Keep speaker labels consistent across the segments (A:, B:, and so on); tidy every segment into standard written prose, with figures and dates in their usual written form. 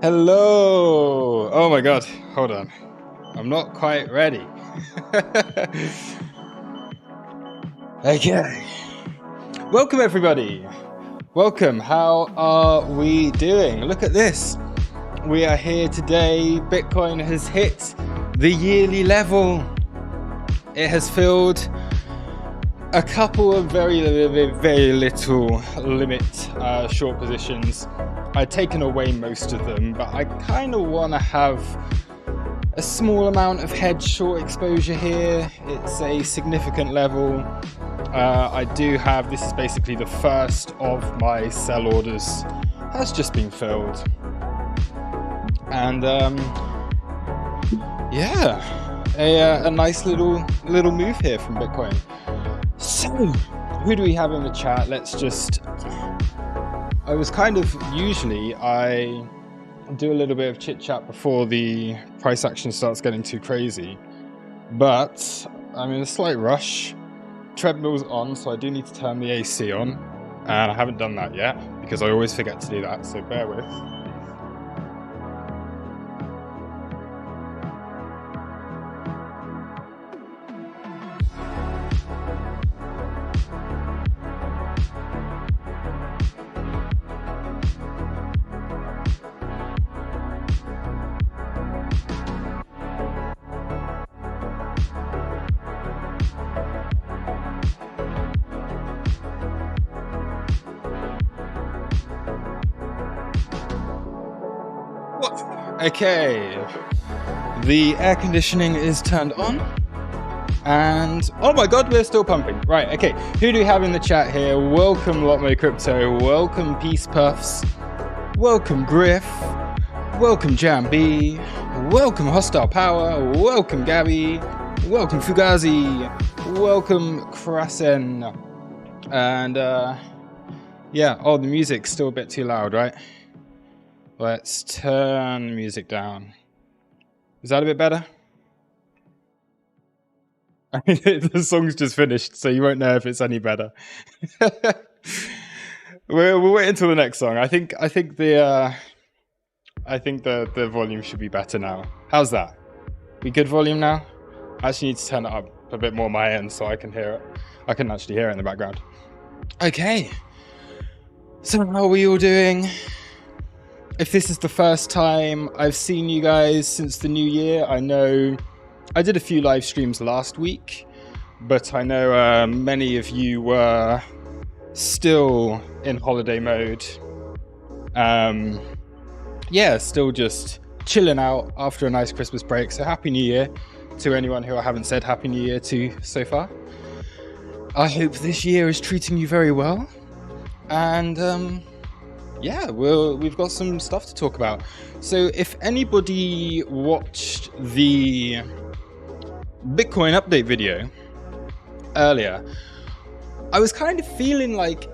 A: Hello! Oh my god, hold on. I'm not quite ready. Okay. Welcome everybody. Welcome. How are we doing? Look at this. We are here today. Bitcoin has hit the yearly level. It has filled a couple of very little limit short positions. I've taken away most of them, but I kind of want to have a small amount of hedge short exposure here. It's a significant level. I do have, this is basically the first of my sell orders has just been filled. And yeah, a nice little move here from Bitcoin. So, who do we have in the chat? Usually I do a little bit of chit chat before the price action starts getting too crazy, but I'm in a slight rush. Treadmill's on, so I do need to turn the AC on, and I haven't done that yet because I always forget to do that, so bear with. Okay, the air conditioning is turned on, and oh my god, we're still pumping. Right, okay, who do we have in the chat here? Welcome Lotmo Crypto, welcome Peace Puffs, welcome Griff, welcome Jam B, welcome Hostile Power, welcome Gabby, welcome Fugazi, welcome Krasen, and yeah, oh, the music's still a bit too loud, right? Let's turn the music down. Is that a bit better? I mean, the song's just finished, so you won't know if it's any better. We'll wait until the next song. I think the volume should be better now. How's that? We good volume now? I actually need to turn it up a bit more on my end so I can hear it. I can actually hear it in the background. Okay. So how are we all doing? If this is the first time I've seen you guys since the new year, I know I did a few live streams last week, but I know many of you were still in holiday mode. Yeah, still just chilling out after a nice Christmas break. So Happy New Year to anyone who I haven't said Happy New Year to so far. I hope this year is treating you very well. And yeah, we've got some stuff to talk about. So if anybody watched the Bitcoin update video earlier, I was kind of feeling like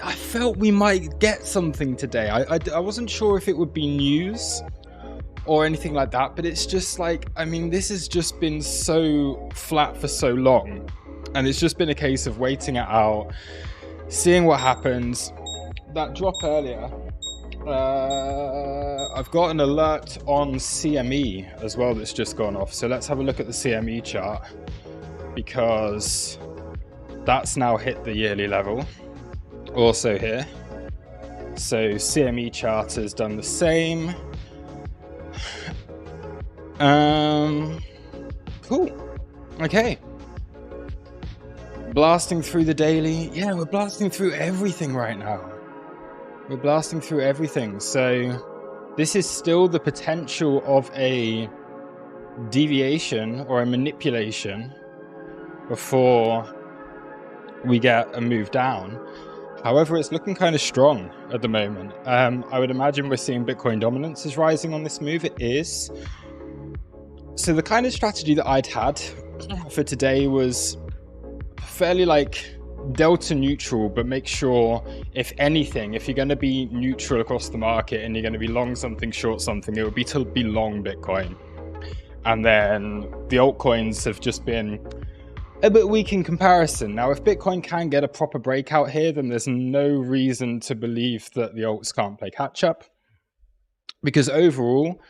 A: I felt we might get something today. I wasn't sure if it would be news or anything like that, but it's just like, I mean, this has just been so flat for so long, and it's just been a case of waiting it out, seeing what happens. That drop earlier, I've got an alert on CME as well that's just gone off. So let's have a look at the CME chart, because that's now hit the yearly level also here. So CME chart has done the same. Cool. Okay. Blasting through the daily. Yeah, we're blasting through everything right now. We're blasting through everything. So this is still the potential of a deviation or a manipulation before we get a move down. However, it's looking kind of strong at the moment. I would imagine we're seeing Bitcoin dominance is rising on this move. It is. So the kind of strategy that I'd had for today was fairly like delta neutral, but make sure, if anything, if you're going to be neutral across the market and you're going to be long something, short something, it would be to be long Bitcoin. And then the altcoins have just been a bit weak in comparison. Now, if Bitcoin can get a proper breakout here, then there's no reason to believe that the alts can't play catch up. Because overall,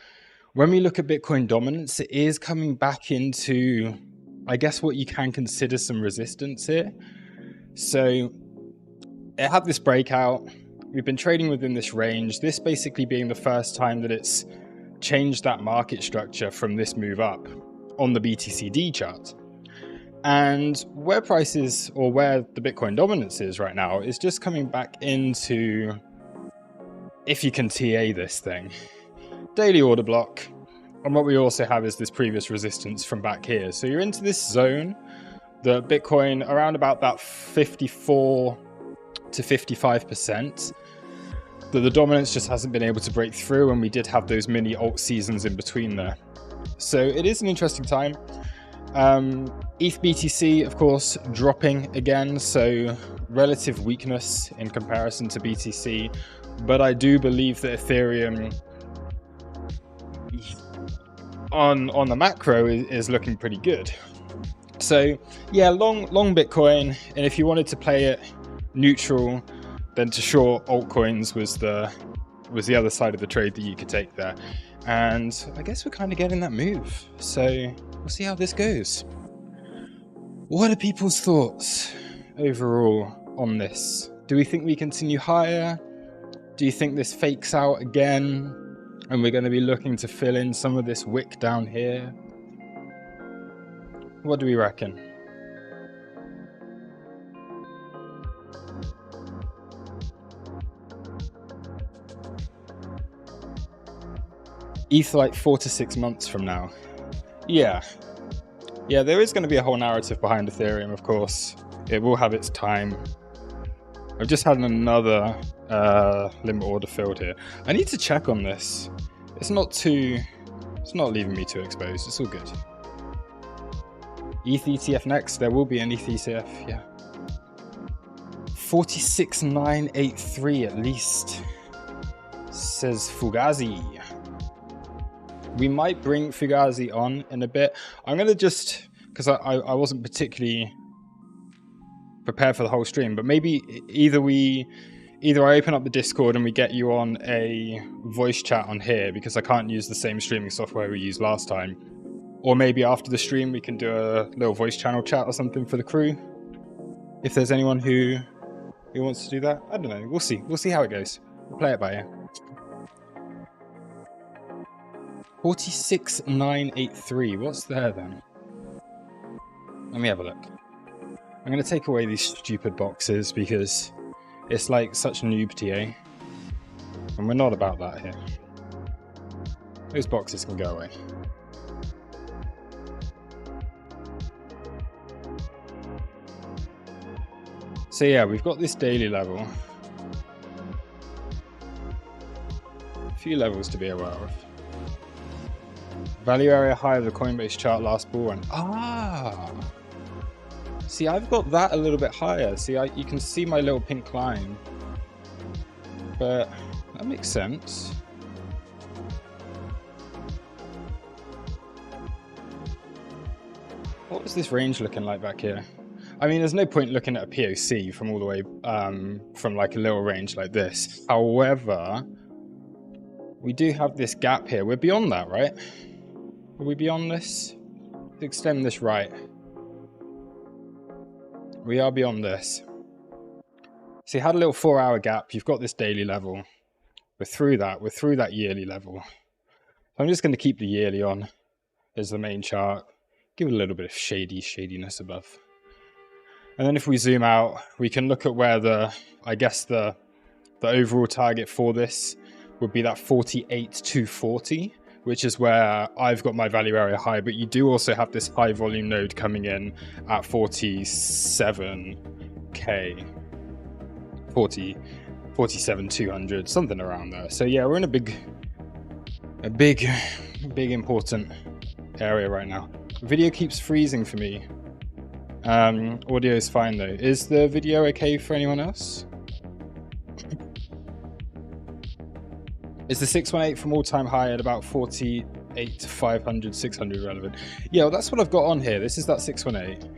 A: when we look at Bitcoin dominance, it is coming back into, I guess, what you can consider some resistance here. So it had this breakout. We've been trading within this range, this basically being the first time that it's changed that market structure from this move up on the BTCD chart. And where prices, or where the Bitcoin dominance is right now, is just coming back into, if you can TA this thing, daily order block. And what we also have is this previous resistance from back here. So you're into this zone, the Bitcoin around about that 54 to 55%, that the dominance just hasn't been able to break through, and we did have those mini alt seasons in between there. So it is an interesting time. ETH BTC, of course, dropping again, so relative weakness in comparison to BTC, but I do believe that Ethereum on the macro is looking pretty good. So yeah, long Bitcoin, and if you wanted to play it neutral, then to short altcoins was the other side of the trade that you could take there. And I guess we're kind of getting that move, so we'll see how this goes. What are people's thoughts overall on this? Do we think we continue higher? Do you think this fakes out again and we're going to be looking to fill in some of this wick down here? What do we reckon? ETH like 4 to 6 months from now. Yeah, there is going to be a whole narrative behind Ethereum, of course. It will have its time. I've just had another limit order filled here. I need to check on this. It's not leaving me too exposed. It's all good. ETH ETF next. There will be an ETH ETF, yeah. 46,983 at least, says Fugazi. We might bring Fugazi on in a bit. I'm going to just, because I wasn't particularly prepared for the whole stream, but maybe either I open up the Discord and we get you on a voice chat on here, because I can't use the same streaming software we used last time. Or maybe after the stream we can do a little voice channel chat or something for the crew. If there's anyone who wants to do that. I don't know. We'll see. We'll see how it goes. We'll play it by ear. 46,983. What's there then? Let me have a look. I'm going to take away these stupid boxes because it's like such noob TA. And we're not about that here. Those boxes can go away. So yeah, we've got this daily level. A few levels to be aware of. Value area high of the Coinbase chart last bull run. Ah! See, I've got that a little bit higher. See, you can see my little pink line. But that makes sense. What was this range looking like back here? I mean, there's no point looking at a POC from all the way, from like a little range like this. However, we do have this gap here. We're beyond that, right? Are we beyond this? Let's extend this right. We are beyond this. So you had a little 4-hour gap. You've got this daily level. We're through that. We're through that yearly level. I'm just going to keep the yearly on as the main chart. Give it a little bit of shadiness above. And then if we zoom out, we can look at where the overall target for this would be that 48,240, which is where I've got my value area high, but you do also have this high volume node coming in at 47K, 47,200, something around there. So yeah, we're in a big important area right now. Video keeps freezing for me. Audio is fine though. Is the video okay for anyone else? Is the 618 from all-time high at about 48 to 500, 600 relevant? Yeah, well, that's what I've got on here. This is that 618.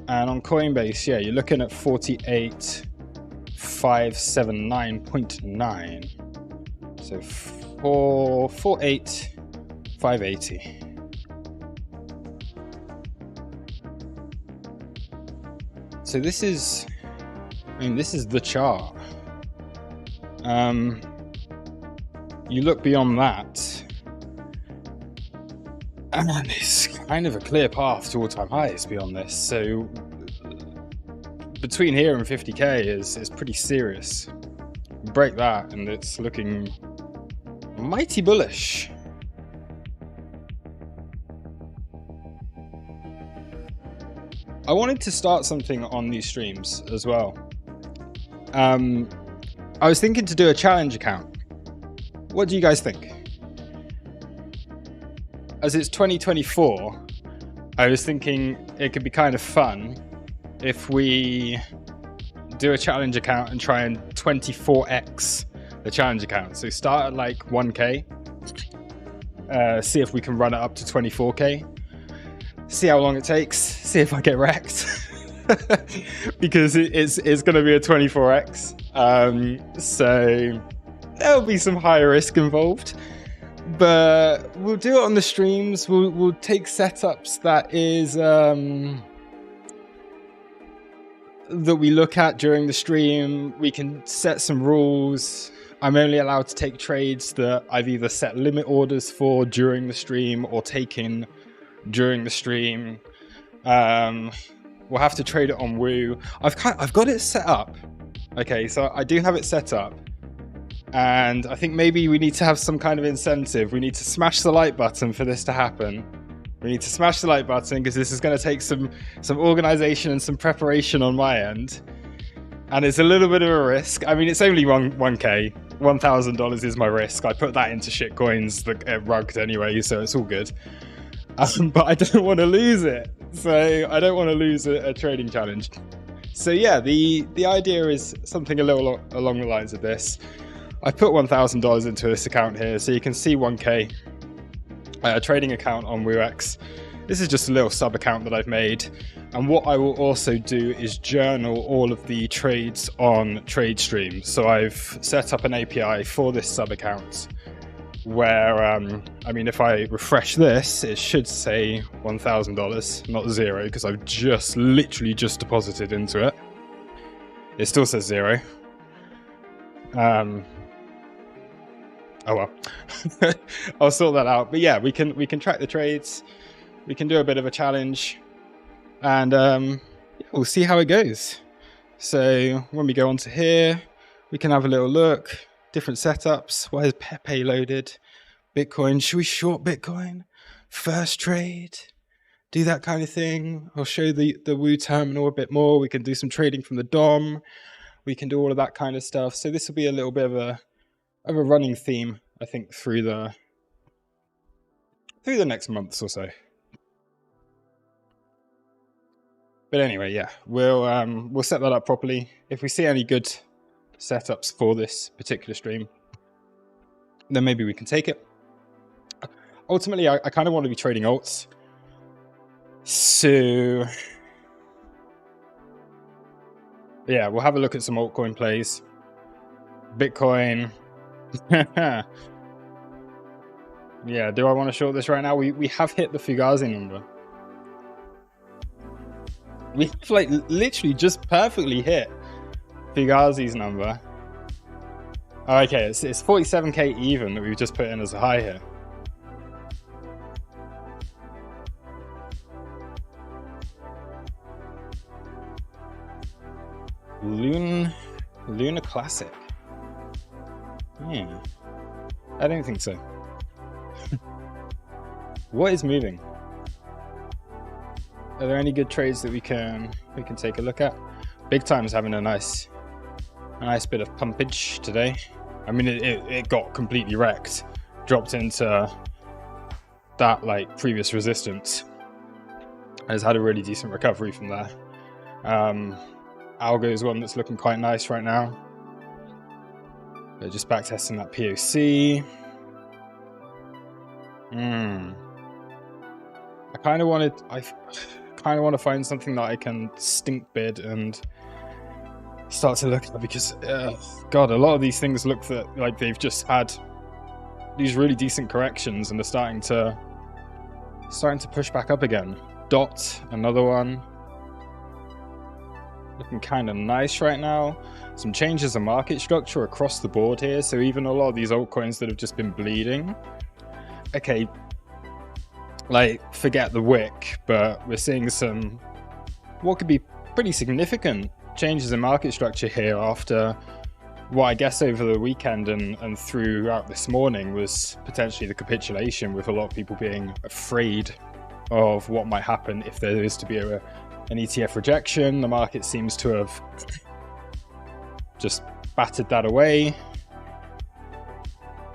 A: And on Coinbase, yeah, you're looking at 48,579.9. So for 48,580. So this is, I mean, this is the chart. You look beyond that, and it's kind of a clear path to all-time highs beyond this. So between here and 50k is pretty serious. Break that, and it's looking mighty bullish. I wanted to start something on these streams as well. I was thinking to do a challenge account. What do you guys think? As it's 2024, I was thinking it could be kind of fun if we do a challenge account and try and 24x the challenge account. So start at like 1k, see if we can run it up to 24k, see how long it takes, see if I get wrecked. Because it's going to be a 24x. So there'll be some high risk involved, but we'll do it on the streams. We'll take setups that we look at during the stream. We can set some rules. I'm only allowed to take trades that I've either set limit orders for during the stream or taken during the stream. We'll have to trade it on Woo. I've got it set up. Okay, so I do have it set up. And I think maybe we need to have some kind of incentive. We need to smash the like button for this to happen. We need to smash the like button because this is going to take some organization and some preparation on my end. And it's a little bit of a risk. I mean, it's only 1k. $1,000 is my risk. I put that into shitcoins that get rugged anyway, so it's all good. But I don't want to lose it. So I don't want to lose a trading challenge. So yeah, the idea is something a little along the lines of this. I put $1,000 into this account here, so you can see 1k trading account on WooX. This is just a little sub account that I've made. And what I will also do is journal all of the trades on TradeStream. So I've set up an API for this sub account where, I mean, if I refresh this, it should say $1,000, not zero, because I've literally just deposited into it. It still says zero. Oh well. I'll sort that out. But yeah, we can track the trades. We can do a bit of a challenge, and we'll see how it goes. So when we go onto here, we can have a little look. Different setups. Why is Pepe loaded? Bitcoin. Should we short Bitcoin? First trade. Do that kind of thing. I'll show the Woo terminal a bit more. We can do some trading from the DOM. We can do all of that kind of stuff. So this will be a little bit of a running theme, I think, through the next months or so. But anyway, yeah, we'll set that up properly. If we see any good setups for this particular stream, then maybe we can take it. Ultimately, I kind of want to be trading alts. So yeah, we'll have a look at some altcoin plays. Bitcoin. Yeah, do I want to short this right now? We have hit the Fugazi number. We've like literally just perfectly hit Fugazi's number. Oh, okay, it's 47k even that we've just put in as a high here. Luna Classic. Yeah, I don't think so. What is moving? Are there any good trades that we can take a look at? Big Time's having a nice bit of pumpage today. I mean, it got completely wrecked, dropped into that like previous resistance. Has had a really decent recovery from there. Algo is one that's looking quite nice right now. They're just back testing that POC. I kind of want to find something that I can stink bid and start to look at, because God, a lot of these things look like they've just had these really decent corrections and are starting to push back up again. Dot, another one. Looking kind of nice right now. Some changes in market structure across the board here. So even a lot of these altcoins that have just been bleeding. Okay, like forget the wick, but we're seeing some what could be pretty significant changes in market structure here after what I guess over the weekend and throughout this morning was potentially the capitulation, with a lot of people being afraid of what might happen if there is to be an ETF rejection. The market seems to have just battered that away.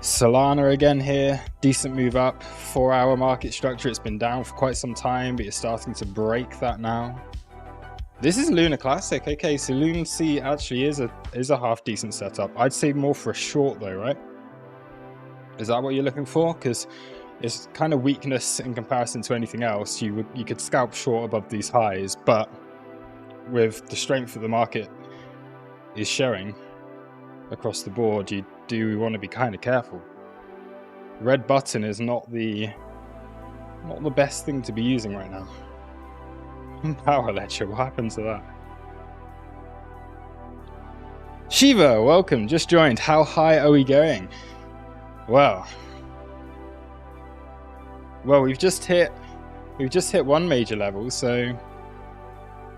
A: Solana again here, decent move up. 4-hour market structure, it's been down for quite some time, but you're starting to break that now. This is Luna Classic. Okay, so Luna C actually is a half decent setup. I'd say more for a short though, right? Is that what you're looking for? Because it's kind of weakness in comparison to anything else. You could scalp short above these highs, but with the strength that the market is showing across the board, you do want to be kind of careful. Red button is not the best thing to be using right now. Power ledger, what happened to that? Shiva, welcome, just joined. How high are we going? Well, we've just hit one major level, so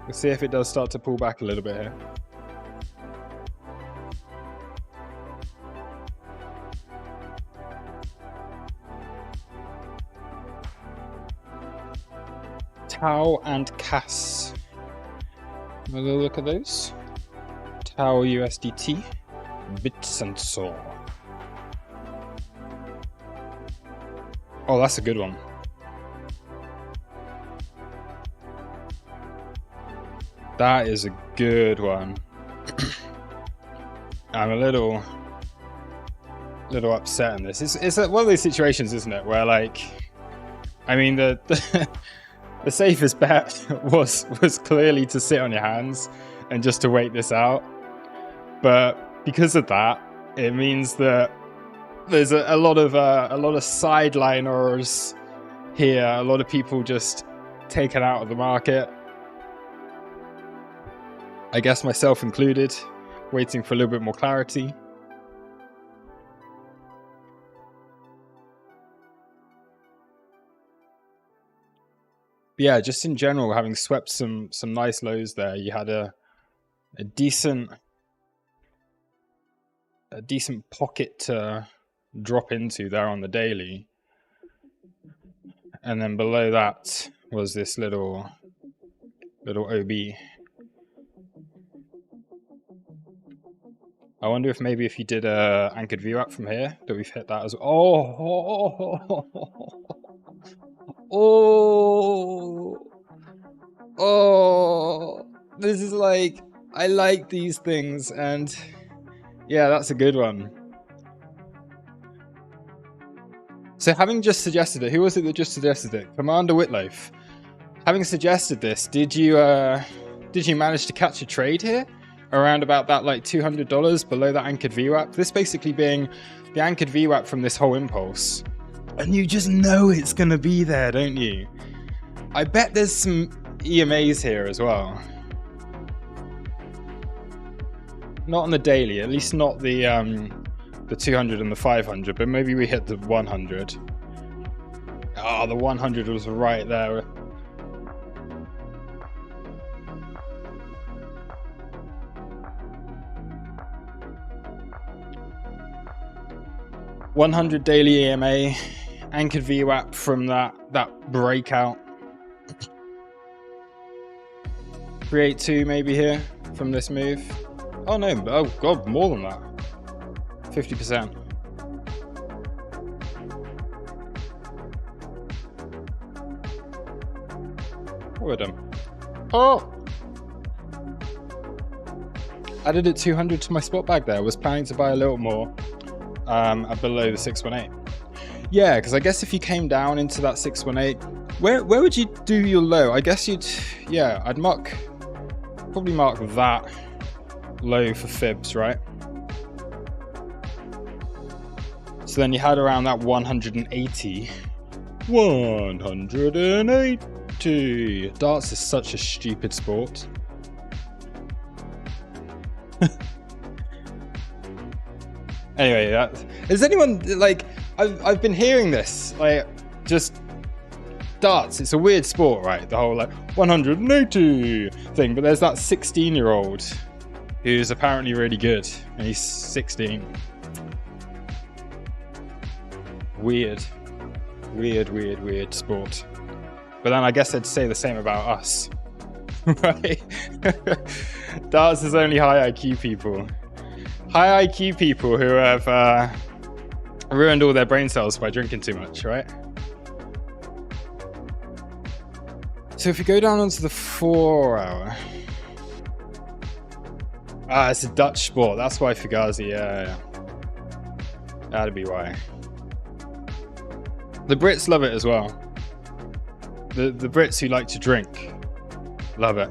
A: we'll see if it does start to pull back a little bit here. Tau and CAS. Have a little look at those. Tau USDT, BitSensor. Oh, that's a good one. That is a good one. I'm a little upset in this. It's one of those situations, isn't it, where like, I mean the safest bet was clearly to sit on your hands and just to wait this out. But because of that, it means that there's a lot of sideliners here. A lot of people just taken out of the market. I guess myself included, waiting for a little bit more clarity. Yeah, just in general, having swept some nice lows there, you had a decent pocket to drop into there on the daily, and then below that was this little OB. I wonder if maybe if you did a anchored view up from here, that we've hit that as well. Oh, this is like, I like these things, and yeah, that's a good one. So having just suggested it, who was it that just suggested it? Commander Whitloaf. Having suggested this, did you manage to catch a trade here around about that like $200 below that anchored VWAP? This basically being the anchored VWAP from this whole impulse. And you just know it's going to be there, don't you? I bet there's some EMAs here as well. Not on the daily, at least not the 200 and the 500, but maybe we hit the 100. Oh, the 100 was right there. $100 daily EMA, anchored VWAP from that breakout. 382 maybe here from this move. Oh no, oh god, more than that. 50%. What have I done? Oh! Added at 200 to my spot bag there. Was planning to buy a little more below the 618. Yeah, because I guess if you came down into that 618, where would you do your low? I guess you'd, yeah, I'd probably mark that low for fibs, right? So then you had around that 180. 180. Darts is such a stupid sport. Anyway, is anyone like, I've been hearing this, like, just darts, it's a weird sport, right? The whole like 180 thing, but there's that 16-year-old who's apparently really good, and he's 16. Weird sport. But then I guess I'd say the same about us, right? Darts is only high IQ people. High IQ people who have ruined all their brain cells by drinking too much, right? So if you go down onto the 4 hour, it's a Dutch sport. That's why Fugazi, yeah. That'd be why. The Brits love it as well. The Brits who like to drink love it.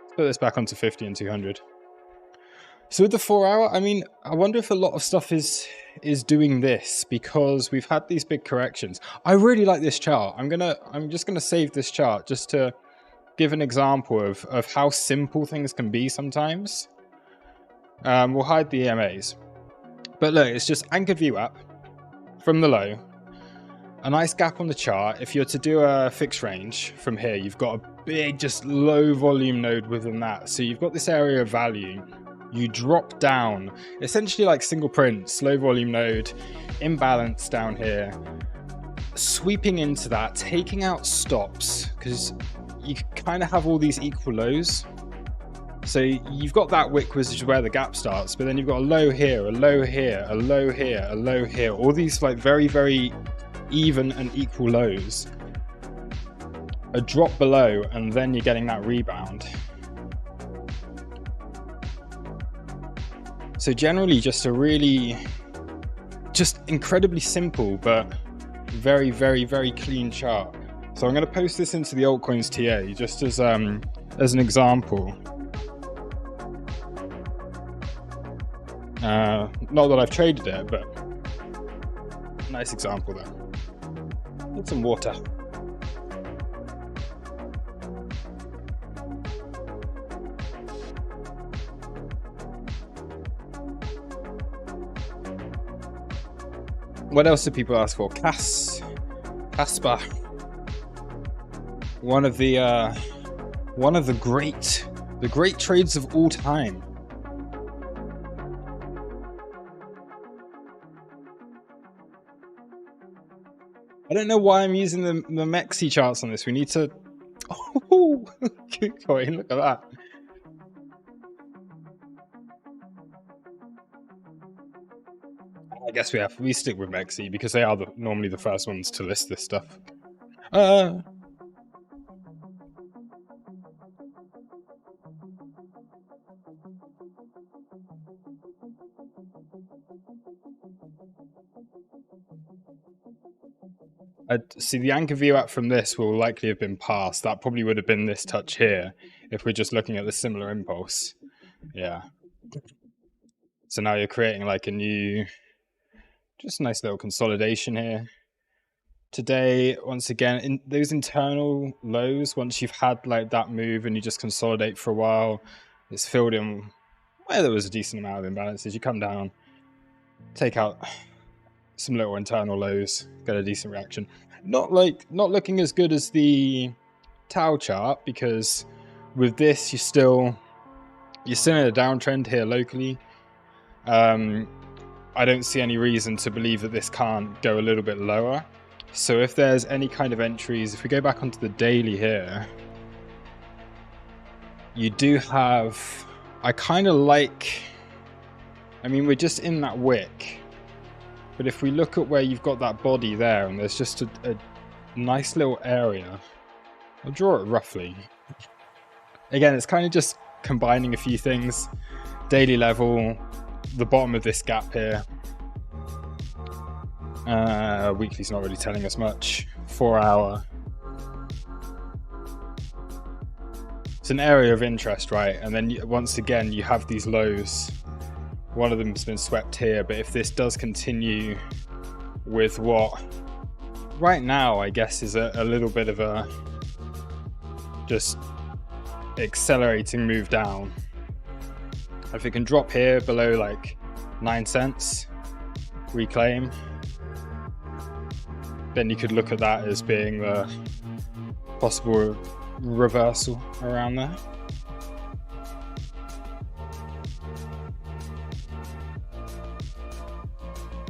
A: Let's put this back onto 50 and 200. So with the 4 hour, I mean, I wonder if a lot of stuff is doing this because we've had these big corrections. I really like this chart. I'm just gonna save this chart just to give an example of how simple things can be sometimes. We'll hide the EMAs. But look, it's just anchored view up from the low. A nice gap on the chart. If you're to do a fixed range from here, you've got a big, just low volume node within that. So you've got this area of value. You drop down, essentially like single print, slow volume node, imbalance down here, sweeping into that, taking out stops, because you kind of have all these equal lows. So you've got that wick, which is where the gap starts, but then you've got a low here, a low here, a low here, a low here, all these like very, very even and equal lows. A drop below, and then you're getting that rebound. So generally just a really, just incredibly simple, but very, very, very clean chart. So I'm going to post this into the altcoins TA just as an example. Not that I've traded it, but nice example there. Need some water. What else do people ask for? Casper. One of the great trades of all time. I don't know why I'm using the Mexi charts on this. We need to. Oh, Bitcoin! Look at that. I guess we stick with Mexi because they are normally the first ones to list this stuff. See, the anchor view up from this will likely have been passed. That probably would have been this touch here if we're just looking at the similar impulse. Yeah. So now you're creating like a new, just a nice little consolidation here. Today, once again, in those internal lows, once you've had like that move and you just consolidate for a while, it's filled in where there was a decent amount of imbalances. You come down, take out some little internal lows, get a decent reaction. Not looking as good as the Tau chart, because with this you're still in a downtrend here locally. I don't see any reason to believe that this can't go a little bit lower. So if there's any kind of entries, if we go back onto the daily here, you do have, I kind of like, I mean, we're just in that wick. But if we look at where you've got that body there, and there's just a nice little area, I'll draw it roughly. Again, it's kind of just combining a few things. Daily level, the bottom of this gap here. Weekly's not really telling us much. 4 hour. it's an area of interest, right? And then once again, you have these lows. One of them's been swept here, but if this does continue with what right now, I guess, is a little bit of a just accelerating move down. If it can drop here below like 9 cents, reclaim, then you could look at that as being the possible reversal around there.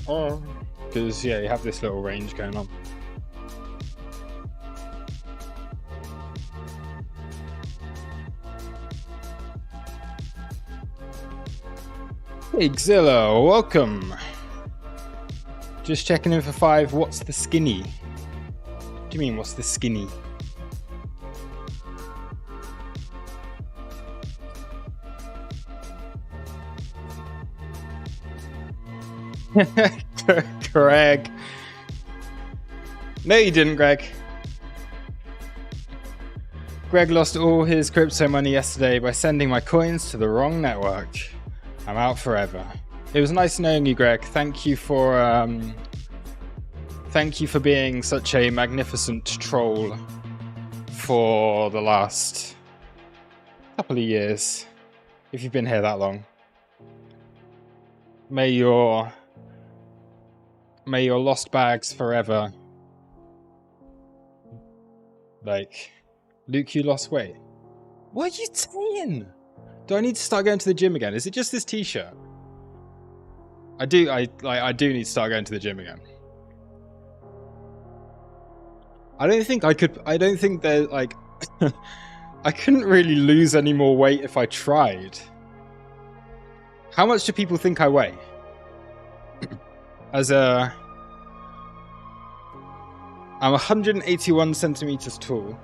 A: Oh, because yeah, you have this little range going on. Hey Xilla, welcome. Just checking in for 5. What's the skinny? What do you mean, what's the skinny? Greg. No, you didn't, Greg. Greg lost all his crypto money yesterday by sending my coins to the wrong network. I'm out forever. It was nice knowing you, Greg. Thank you for being such a magnificent troll for the last couple of years, if you've been here that long. May your lost bags forever. Like, Luke, you lost weight. What are you saying? Do I need to start going to the gym again? Is it just this t-shirt? I do need to start going to the gym again. I don't think that, like, I couldn't really lose any more weight if I tried. How much do people think I weigh? I'm 181 centimeters tall.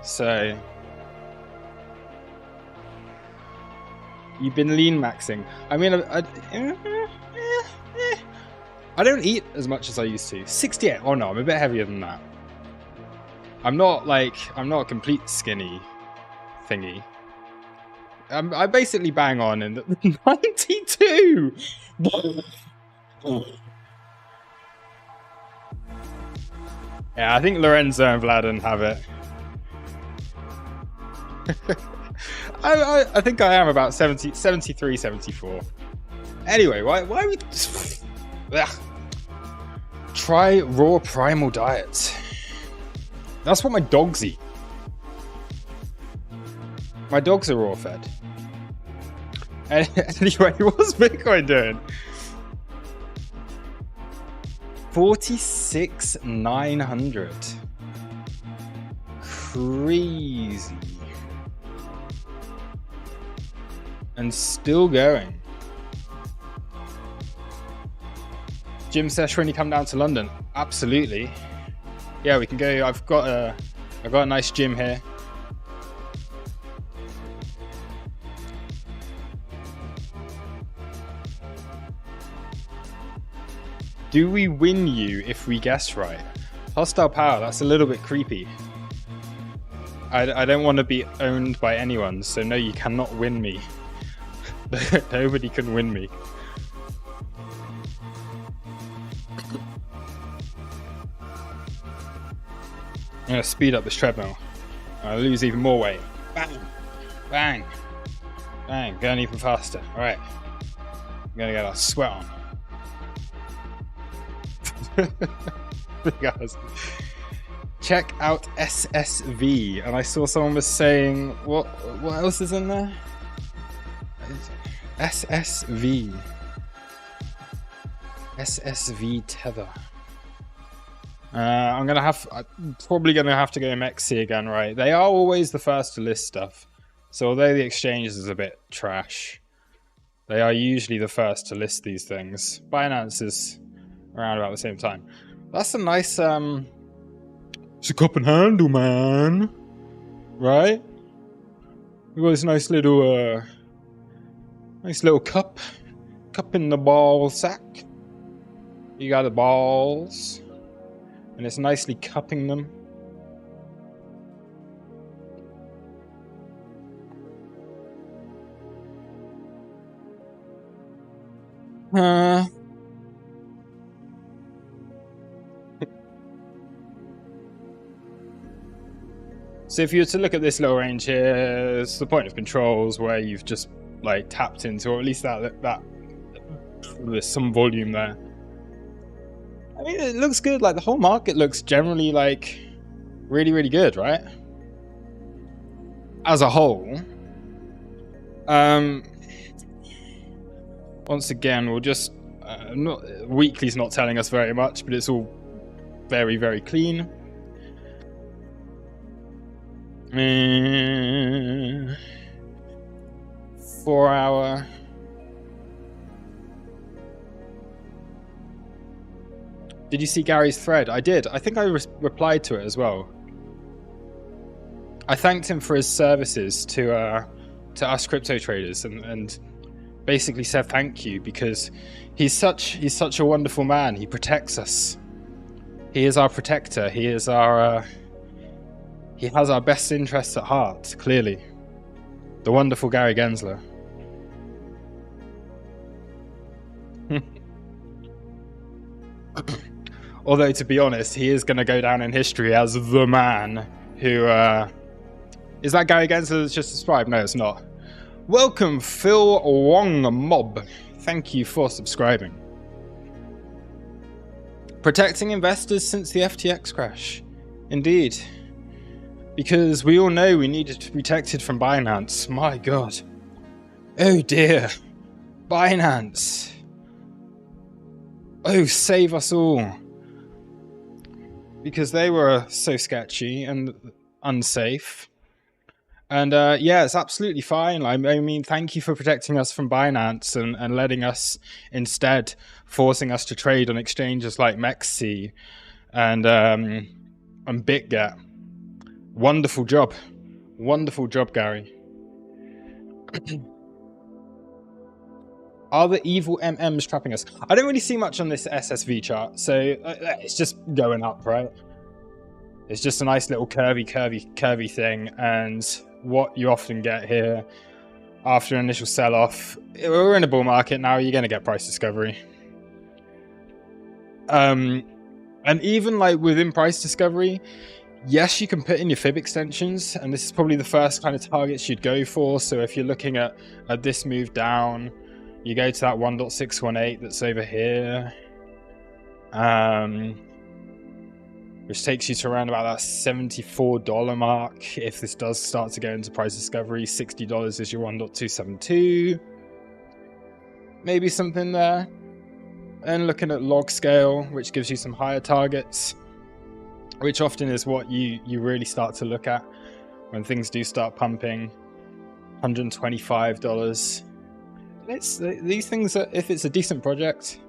A: So you've been lean maxing. I mean, I don't eat as much as I used to. 68. Oh no, I'm a bit heavier than that. I'm not a complete skinny thingy. I basically bang on in the 92. Yeah, I think Lorenzo and Vladen have it. I think I am about 70, 73, 74. Anyway, why we... Try raw primal diet. That's what my dogs eat. My dogs are raw fed. Anyway, what's Bitcoin doing? 46,900. Crazy. And still going. Gym sesh when you come down to London. Absolutely. Yeah, we can go. I've got a nice gym here. Do we win you if we guess right? Hostile power, that's a little bit creepy. I don't want to be owned by anyone, so no, you cannot win me. Nobody can win me. I'm going to speed up this treadmill. I'll lose even more weight. Bang! Bang! Bang! Going even faster. Alright. I'm going to get a sweat on. Guys, check out SSV, and I saw someone was saying what else is in there? SSV tether. I'm probably gonna have to go Mexi again, right? They are always the first to list stuff, so although the exchange is a bit trash, they are usually the first to list these things. Binance is around about the same time. That's a nice it's a cup and handle, man, right? We got this nice little cup in the ball sack. You got the balls, and it's nicely cupping them. So if you were to look at this little range here, it's the point of controls where you've just like tapped into, or at least that there's some volume there. I mean, it looks good. Like the whole market looks generally like really, really good, right? As a whole. Once again, we'll just weekly's not telling us very much, but it's all very, very clean. 4 hour. Did you see Gary's thread? I did. I think I replied to it as well. I thanked him for his services to us crypto traders and basically said thank you because he's such a wonderful man. He protects us. He is our protector. He is our he has our best interests at heart, clearly. The wonderful Gary Gensler. Although, to be honest, he is going to go down in history as the man who... is that Gary Gensler that's just described? No, it's not. Welcome, Phil Wong Mob. Thank you for subscribing. Protecting investors since the FTX crash. Indeed. Because we all know we needed to be protected from Binance. My God. Oh dear. Binance. Oh, save us all. Because they were so sketchy and unsafe. And yeah, it's absolutely fine. I mean, thank you for protecting us from Binance and letting us instead, forcing us to trade on exchanges like Mexi and BitGet. Wonderful job. Wonderful job, Gary. Are the evil MMs trapping us? I don't really see much on this SSV chart, so it's just going up, right? It's just a nice little curvy thing, and what you often get here after an initial sell-off, we're in a bull market now, you're going to get price discovery. And even like within price discovery, yes, you can put in your fib extensions, and this is probably the first kind of targets you'd go for. So if you're looking at this move down, you go to that 1.618 that's over here, which takes you to around about that $74 mark. If this does start to go into price discovery, $60 is your 1.272. Maybe something there. And looking at log scale, which gives you some higher targets, which often is what you really start to look at when things do start pumping. $125. These things, if it's a decent project,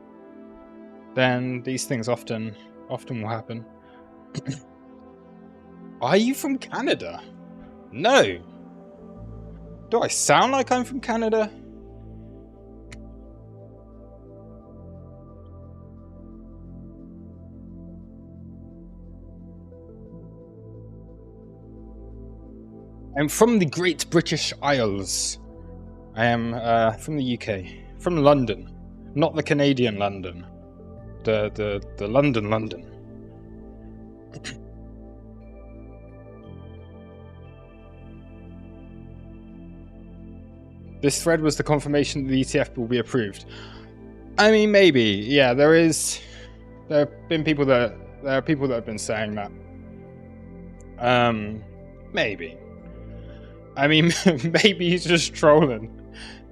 A: then these things often will happen. Are you from Canada? No. Do I sound like I'm from Canada? I'm from the Great British Isles. I am from the UK, from London, not the Canadian London, the London. This thread was the confirmation that the ETF will be approved. I mean, maybe, yeah. There have been people that have been saying that. Maybe. I mean, maybe he's just trolling.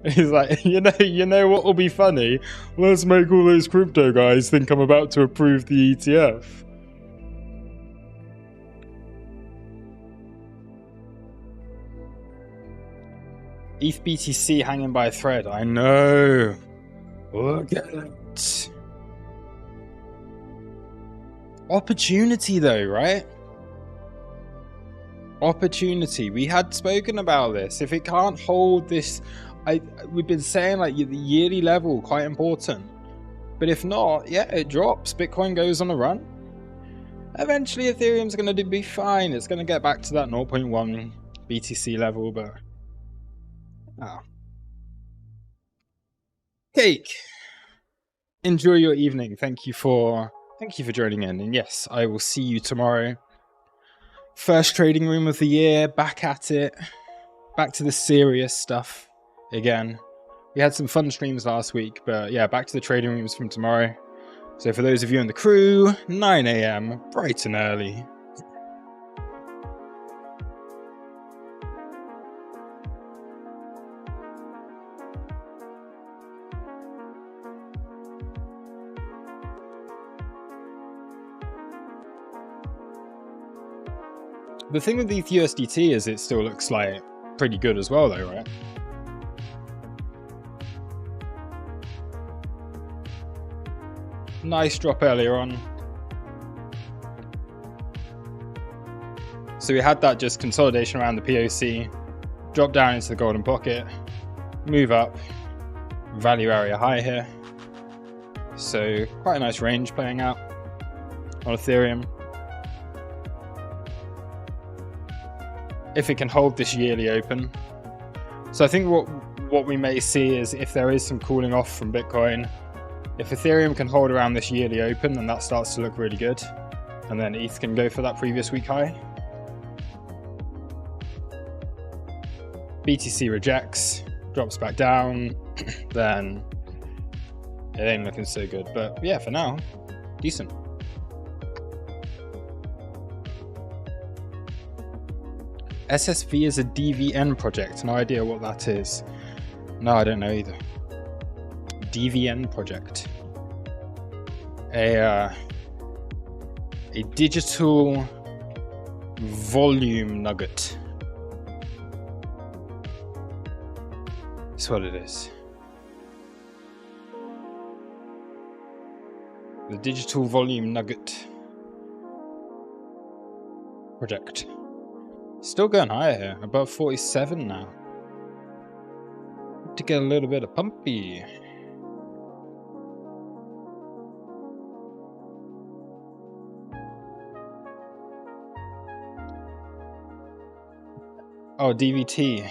A: He's like, you know what will be funny? Let's make all those crypto guys think I'm about to approve the ETF. ETH BTC hanging by a thread. I know. Look at it. Opportunity though, right? Opportunity. We had spoken about this. If it can't hold this, we've been saying like the yearly level, quite important. But if not, yeah, it drops. Bitcoin goes on a run. Eventually Ethereum's going to be fine. It's going to get back to that 0.1 BTC level, but cake. enjoy your evening. Thank you for joining in. And yes, I will see you tomorrow. First trading room of the year, back at it. Back to the serious stuff again. We had some fun streams last week, but yeah, back to the trading rooms from tomorrow. So for those of you in the crew, 9 AM, bright and early. The thing with ETH/USDT is it still looks like pretty good as well though, right? Nice drop earlier on. So we had that just consolidation around the POC, drop down into the golden pocket, move up, value area high here. So quite a nice range playing out on Ethereum. If it can hold this yearly open. So I think what we may see is if there is some cooling off from Bitcoin, if Ethereum can hold around this yearly open, then that starts to look really good. And then ETH can go for that previous week high. BTC rejects, drops back down, then it ain't looking so good. But yeah, for now, decent. SSV is a DVN project. No idea what that is. No, I don't know either. DVN project. A digital volume nugget. That's what it is. The digital volume nugget project. Still going higher here, above 47 now. To get a little bit of pumpy. Oh, DVT.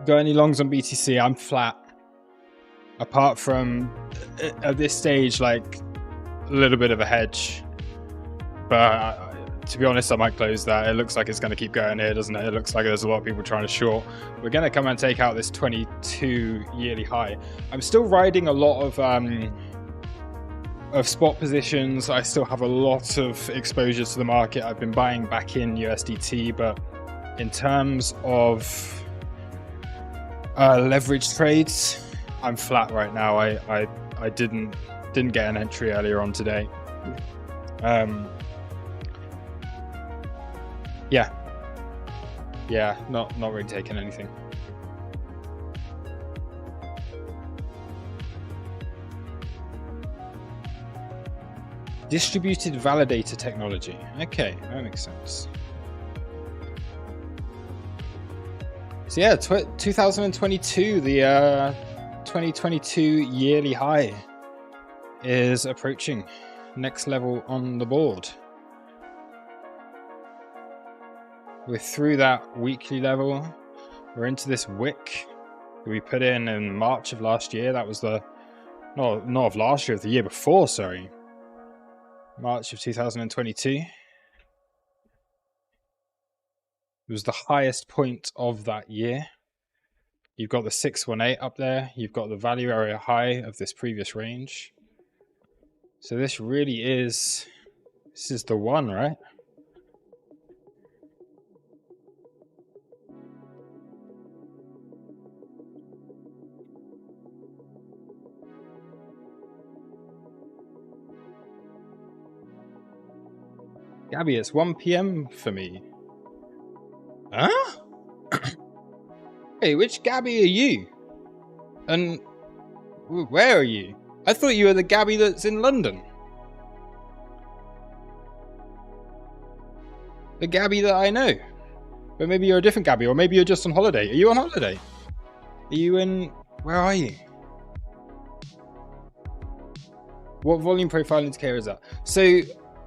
A: Got any longs on BTC? I'm flat. Apart from, at this stage, like, a little bit of a hedge. But to be honest, I might close that. It looks like it's going to keep going here, doesn't it? It looks like there's a lot of people trying to short. We're going to come and take out this 22 yearly high. I'm still riding a lot of spot positions. I still have a lot of exposure to the market. I've been buying back in USDT, but in terms of leverage trades, I'm flat right now. I didn't get an entry earlier on today. Yeah, not really taking anything. Distributed validator technology. Okay, that makes sense. So yeah, 2022, the 2022 yearly high is approaching. Next level on the board. We're through that weekly level. We're into this wick that we put in March of last year. That was the, not of last year, of the year before, sorry. March of 2022. It was the highest point of that year. You've got the 618 up there. You've got the value area high of this previous range. So this really is, this is the one, right? Gabby, it's 1 PM for me. Huh? Hey, which Gabby are you? And where are you? I thought you were the Gabby that's in London. The Gabby that I know. But maybe you're a different Gabby, or maybe you're just on holiday. Are you on holiday? Are you in... Where are you? What volume profile indicator is that? So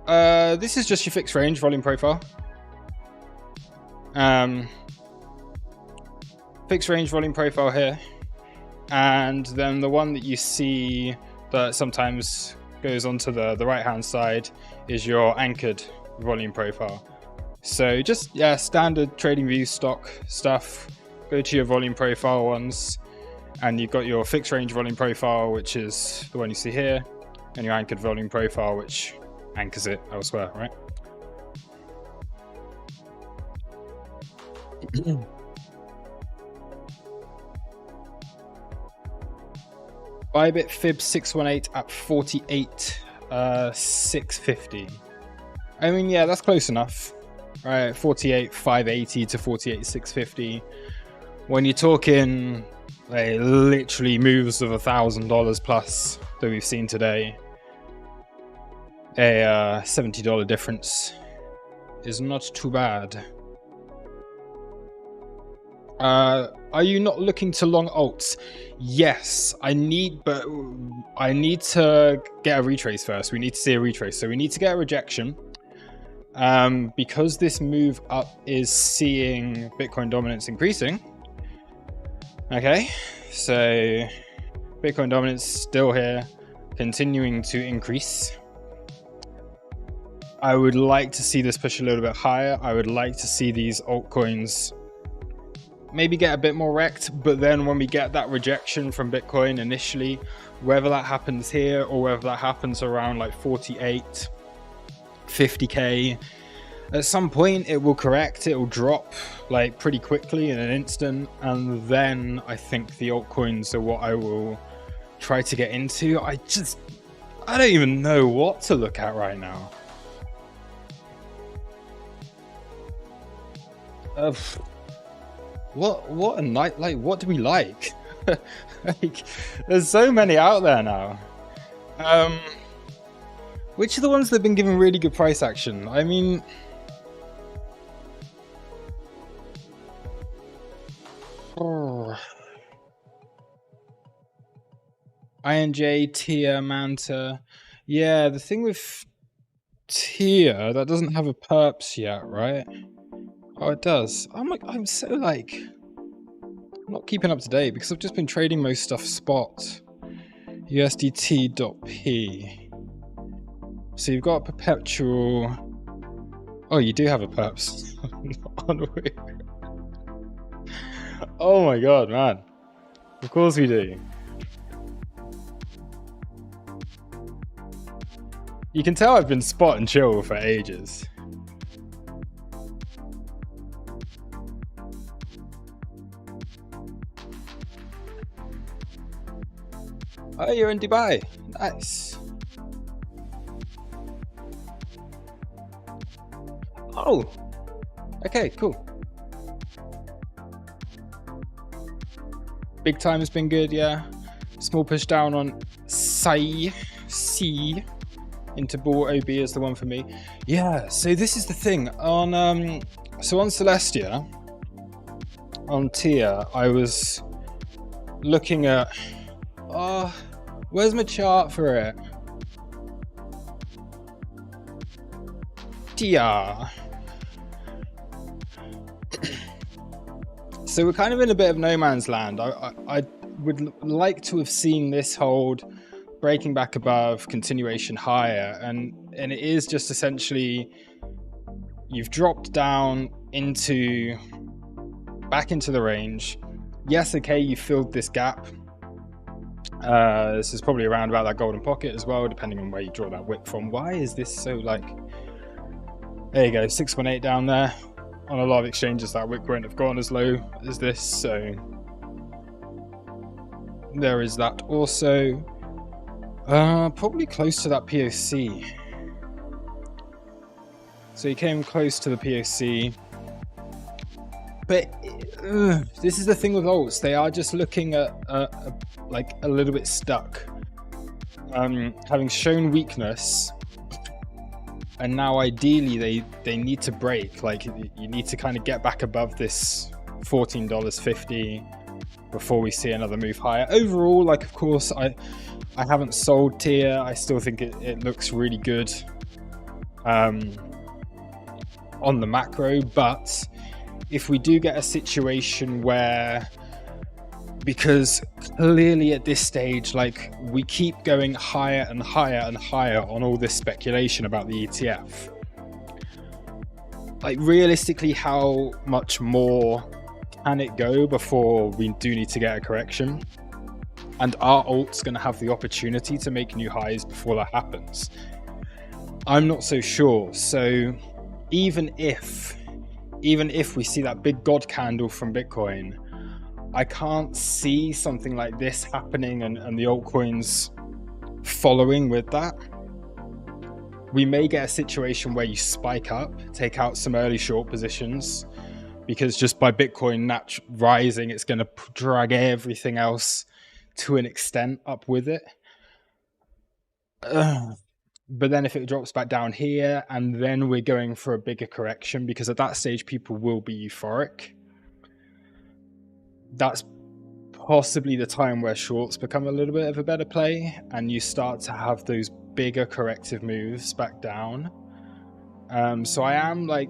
A: This is just your fixed range volume profile. Fixed range volume profile here, and then the one that you see that sometimes goes onto the right hand side is your anchored volume profile. So just standard trading view stock stuff. Go to your volume profile ones, and you've got your fixed range volume profile, which is the one you see here, and your anchored volume profile, which anchors it elsewhere, right? Bybit Fib 618 at 48,650. I mean, yeah, that's close enough, right? 48,580 to 48,650. When you're talking like literally moves of $1,000 plus that we've seen today, a $70 difference is not too bad. Are you not looking to long alts? Yes, I need to get a retrace first. We need to see a retrace. So we need to get a rejection. Because this move up is seeing Bitcoin dominance increasing. Okay, so Bitcoin dominance still here, continuing to increase. I would like to see this push a little bit higher. I would like to see these altcoins maybe get a bit more wrecked, but then when we get that rejection from Bitcoin initially, whether that happens here or whether that happens around like 48, 50k, at some point it will correct, it will drop like pretty quickly in an instant, and then I think the altcoins are what I will try to get into. I don't even know what to look at right now. What a night, like, what do we like? Like, there's so many out there now. Which are the ones that have been given really good price action? I mean, INJ, Tia, Manta. Yeah, the thing with Tia, that doesn't have a perps yet, right? Oh, it does. I'm so like, I'm not keeping up to date because I've just been trading most stuff spot. USDT.P. So you've got perpetual. Oh, you do have a perps. Oh my god, man. Of course we do. You can tell I've been spot and chill for ages. Oh, you're in Dubai. Nice. Oh. Okay, cool. Big time has been good, yeah. Small push down on C into Bull. OB is the one for me. Yeah, so this is the thing. On Celestia, on Tia, I was looking at where's my chart for it? Tia. So we're kind of in a bit of no man's land. I would like to have seen this hold breaking back above, continuation higher, and it is just essentially you've dropped down back into the range. Yes, okay, you filled this gap. This is probably around about that golden pocket as well, depending on where you draw that wick from. Why is this so like... There you go, 618 down there. On a lot of exchanges, that wick won't have gone as low as this, so there is that also. Probably close to that POC. So he came close to the POC. But this is the thing with alts. They are just looking at like a little bit stuck. Having shown weakness, and now ideally they need to break. Like you need to kind of get back above this $14.50 before we see another move higher. Overall, like of course I haven't sold Tia. I still think it looks really good. on the macro. But if we do get a situation where, because clearly at this stage, like, we keep going higher and higher and higher on all this speculation about the ETF, like, realistically, how much more can it go before we do need to get a correction? And are alts going to have the opportunity to make new highs before that happens? I'm not so sure. So even if we see that big God candle from Bitcoin, I can't see something like this happening and the altcoins following with that. We may get a situation where you spike up, take out some early short positions, because just by Bitcoin rising, it's going to drag everything else to an extent up with it. But then if it drops back down here, and then we're going for a bigger correction, because at that stage people will be euphoric, that's possibly the time where shorts become a little bit of a better play, and you start to have those bigger corrective moves back down. So I am like,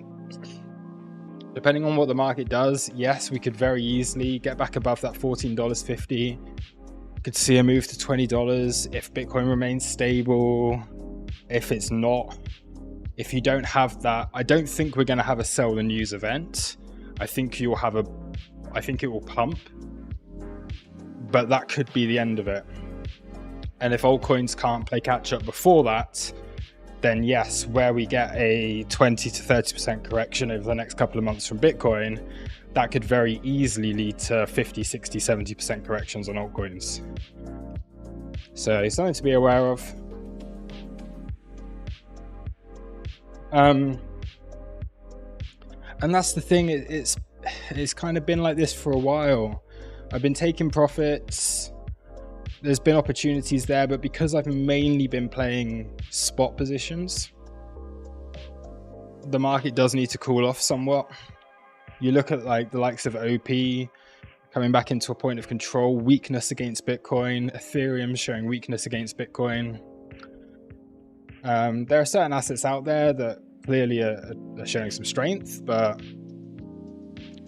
A: depending on what the market does, yes, we could very easily get back above that $14.50. Could see a move to $20 if Bitcoin remains stable. If it's not, if you don't have that, I don't think we're going to have a sell the news event. I think it will pump, but that could be the end of it. And if altcoins can't play catch up before that, then yes, where we get a 20 to 30% correction over the next couple of months from Bitcoin, that could very easily lead to 50, 60, 70% corrections on altcoins. So it's something to be aware of. And that's the thing, it's kind of been like this for a while. I've been taking profits. There's been opportunities there, but because I've mainly been playing spot positions, the market does need to cool off somewhat. You look at like the likes of OP coming back into a point of control, weakness against Bitcoin, Ethereum showing weakness against Bitcoin. There are certain assets out there that clearly are showing some strength, but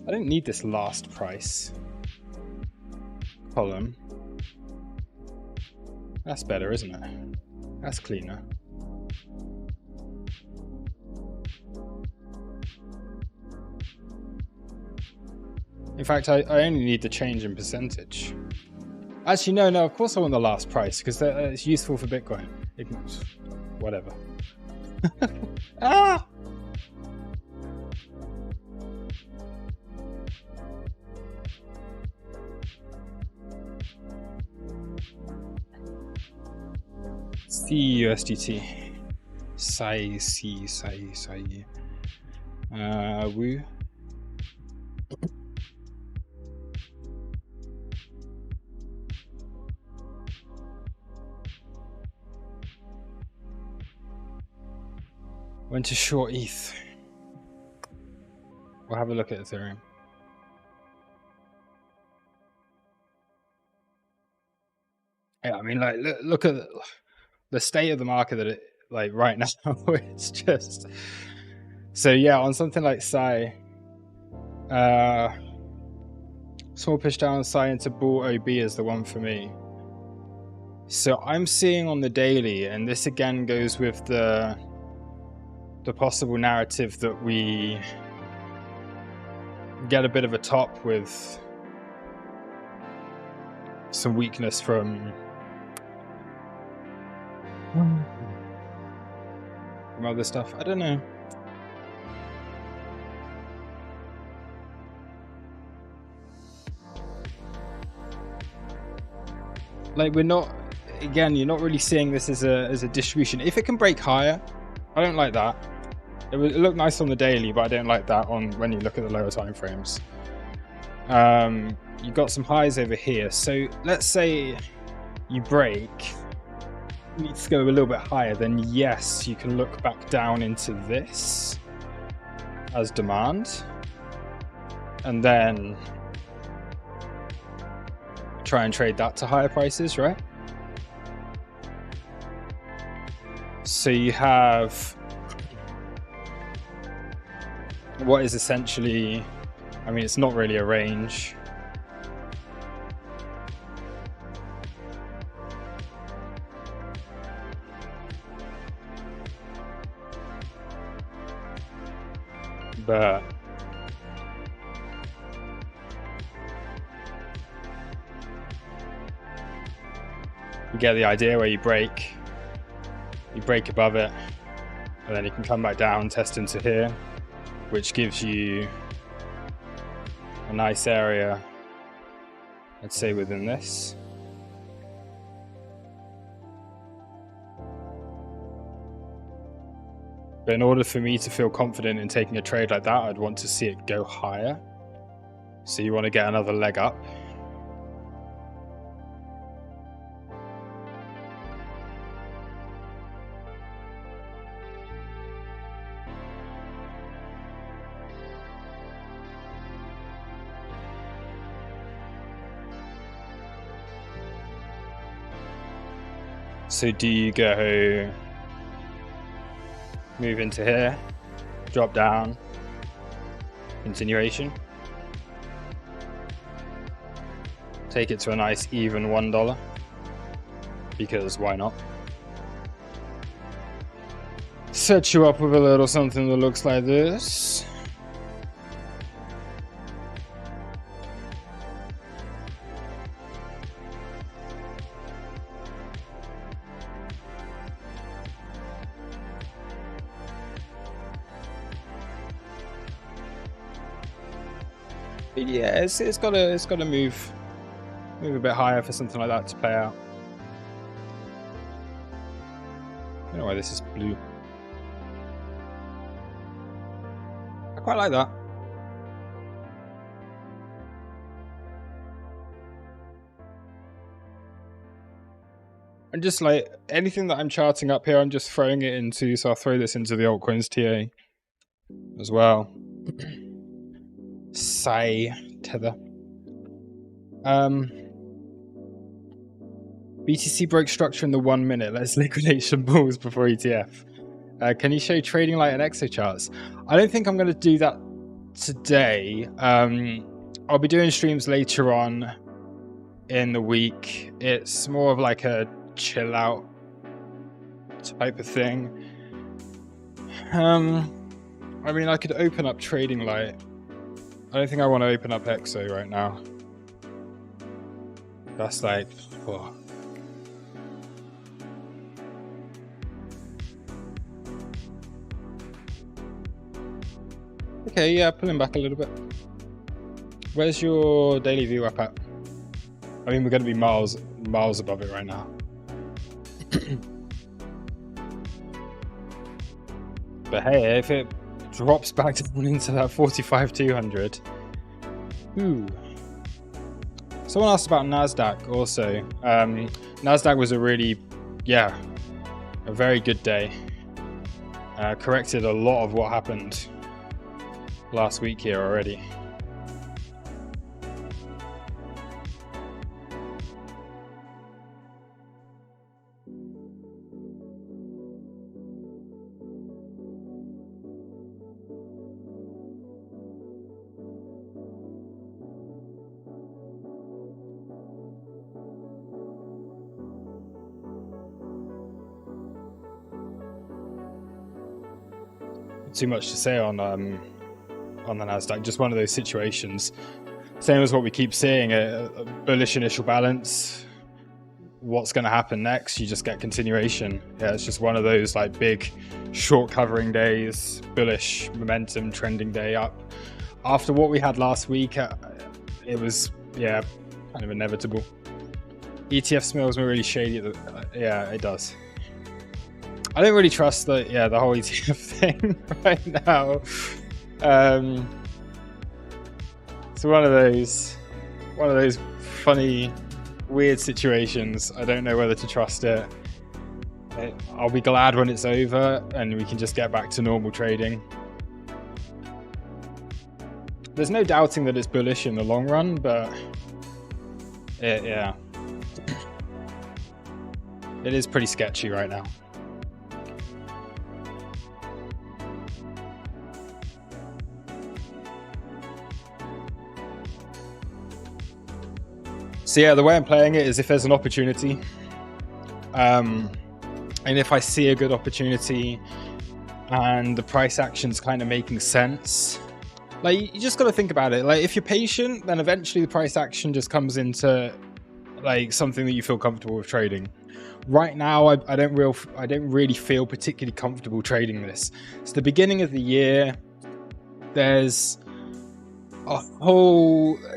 A: I don't need this last price column. That's better, isn't it? That's cleaner. In fact, I only need the change in percentage. Actually, no, of course I want the last price, because it's useful for Bitcoin. Whatever. Ah! CUSDT. Sai. Woo. Went to short ETH. We'll have a look at Ethereum. Yeah, I mean, like, look at the state of the market that it, like, right now. It's just, so yeah, on something like Sai, small push down Sai into bull OB is the one for me. So I'm seeing on the daily, and this again goes with the possible narrative that we get a bit of a top with some weakness from other stuff. I don't know. Like, we're not, again, you're not really seeing this as a distribution. If it can break higher, I don't like that. It looked nice on the daily, but I don't like that on when you look at the lower time frames. You've got some highs over here. So let's say you break, you need to go a little bit higher, then yes, you can look back down into this as demand, and then try and trade that to higher prices, right? So you have what is essentially, I mean, it's not really a range. But you get the idea where you break above it, and then you can come back down, test into here, which gives you a nice area, I'd say, within this. But in order for me to feel confident in taking a trade like that, I'd want to see it go higher. So you want to get another leg up. So do you go move into here, drop down, continuation, take it to a nice even $1, because why not? Set you up with a little something that looks like this. Yeah, it's got to move a bit higher for something like that to play out. I don't know why this is blue. I quite like that. And just like anything that I'm charting up here, I'm just throwing it into. So I'll throw this into the altcoins TA as well. Say tether. BTC broke structure in the 1 minute. Let's liquidate some bulls before ETF. Can you show trading light and exo charts? I don't think I'm going to do that today. I'll be doing streams later on in the week. It's more of like a chill out type of thing. I mean, I could open up trading light. I don't think I want to open up exo right now. That's like, oh. Okay, yeah, pulling back a little bit. Where's your daily VWAP at? I mean, we're going to be miles above it right now. But hey, if it drops back down into that 45,200. Ooh. Someone asked about NASDAQ also. NASDAQ was a very good day. Corrected a lot of what happened last week here already. Too much to say on the NASDAQ. Just one of those situations. Same as what we keep seeing, a bullish initial balance. What's going to happen next? You just get continuation. Yeah, it's just one of those like big short covering days, bullish momentum, trending day up. After what we had last week, it was, kind of inevitable. ETF smells really shady. Yeah, it does. I don't really trust the whole ETF thing right now. It's one of those funny, weird situations. I don't know whether to trust it. I'll be glad when it's over and we can just get back to normal trading. There's no doubting that it's bullish in the long run, but it is pretty sketchy right now. So yeah, the way I'm playing it is if there's an opportunity, and if I see a good opportunity and the price action's kind of making sense, like, you just got to think about it. Like, if you're patient, then eventually the price action just comes into like something that you feel comfortable with trading. Right now, I don't really feel particularly comfortable trading this. It's the beginning of the year. There's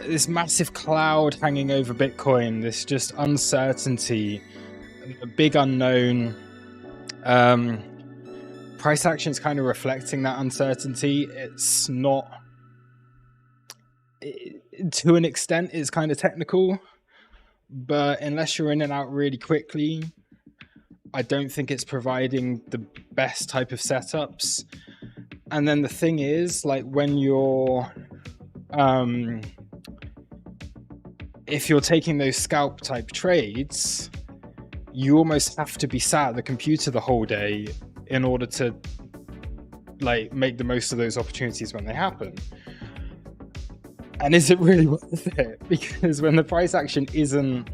A: this massive cloud hanging over Bitcoin. This just uncertainty, a big unknown. Price action is kind of reflecting that uncertainty. It's not, to an extent, it's kind of technical, but unless you're in and out really quickly, I don't think it's providing the best type of setups. And then the thing is, like, when you're if you're taking those scalp type trades, you almost have to be sat at the computer the whole day in order to like make the most of those opportunities when they happen. And is it really worth it? Because when the price action isn't,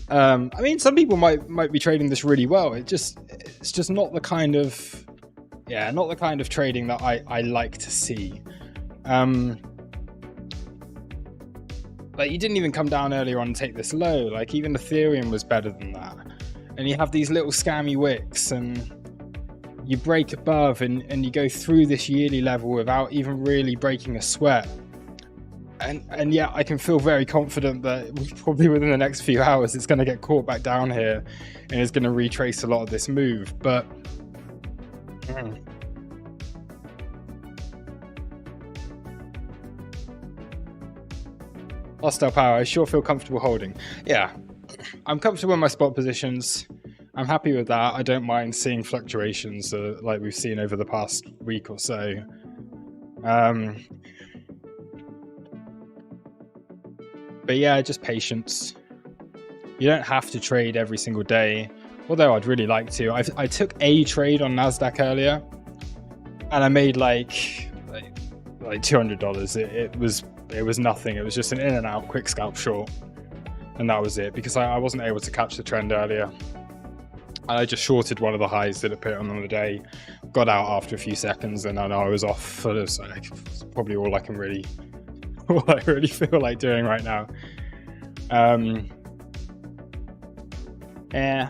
A: I mean, some people might be trading this really well. It's just not the kind of, not the kind of trading that I like to see. Like, you didn't even come down earlier on and take this low. Like, even Ethereum was better than that. And you have these little scammy wicks, and you break above and you go through this yearly level without even really breaking a sweat. And yeah, I can feel very confident that probably within the next few hours it's going to get caught back down here and it's going to retrace a lot of this move. But hostile power, I sure feel comfortable holding. Yeah, I'm comfortable in my spot positions. I'm happy with that. I don't mind seeing fluctuations like we've seen over the past week or so. But yeah, just patience. You don't have to trade every single day, although I'd really like to. I took a trade on NASDAQ earlier, and I made like $200. It was nothing. It was just an in and out quick scalp short, and that was it, because I wasn't able to catch the trend earlier. I just shorted one of the highs that it put on the day, got out after a few seconds, and I know I was off for this. It's probably all I can really, all I really feel like doing right now. Yeah.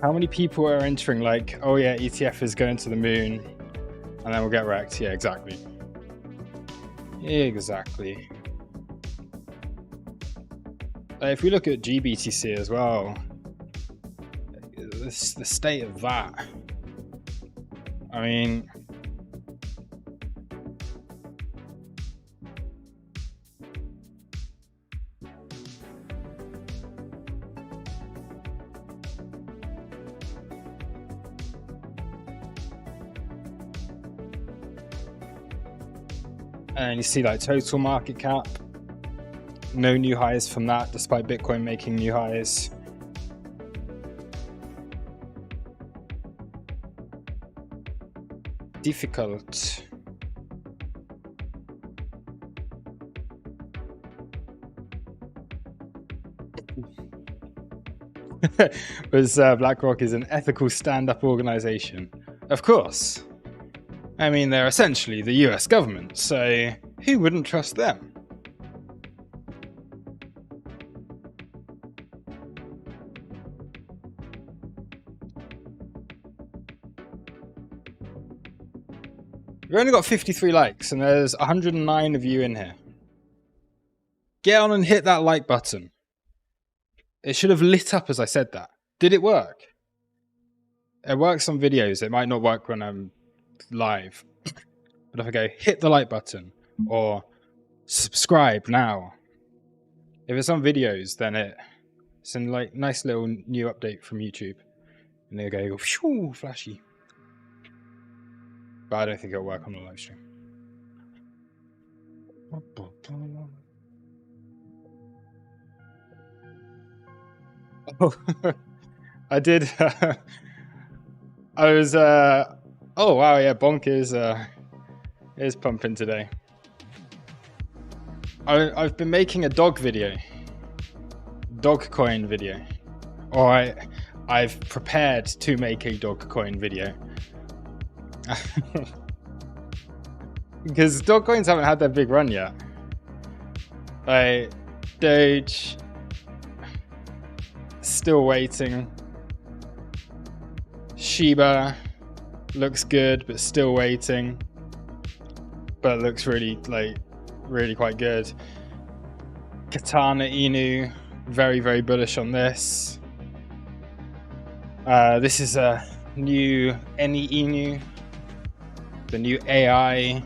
A: How many people are entering like, oh yeah, ETF is going to the moon, and then we'll get wrecked? Yeah, exactly. Exactly. If we look at GBTC as well, the state of that. I mean, and you see like total market cap, no new highs from that, despite Bitcoin making new highs. Difficult. Was BlackRock is an ethical stand-up organization. Of course. I mean, they're essentially the US government, so who wouldn't trust them? We've only got 53 likes, and there's 109 of you in here. Get on and hit that like button. It should have lit up as I said that. Did it work? It works on videos. It might not work when I'm live. But if I go, hit the like button, or subscribe now. If it's on videos, then it's a like nice little new update from YouTube. And they go, phew, flashy. But I don't think it'll work on the live stream. Oh, I did. I was. Oh wow, yeah, Bonk is pumping today. I've been making a dog video, dog coin video, or I've prepared to make a dog coin video. Because dog coins haven't had their big run yet. Like, Doge, still waiting. Shiba looks good, but still waiting. But looks really quite good. Katana Inu, very, very bullish on this. This is a new Any Inu, the new AI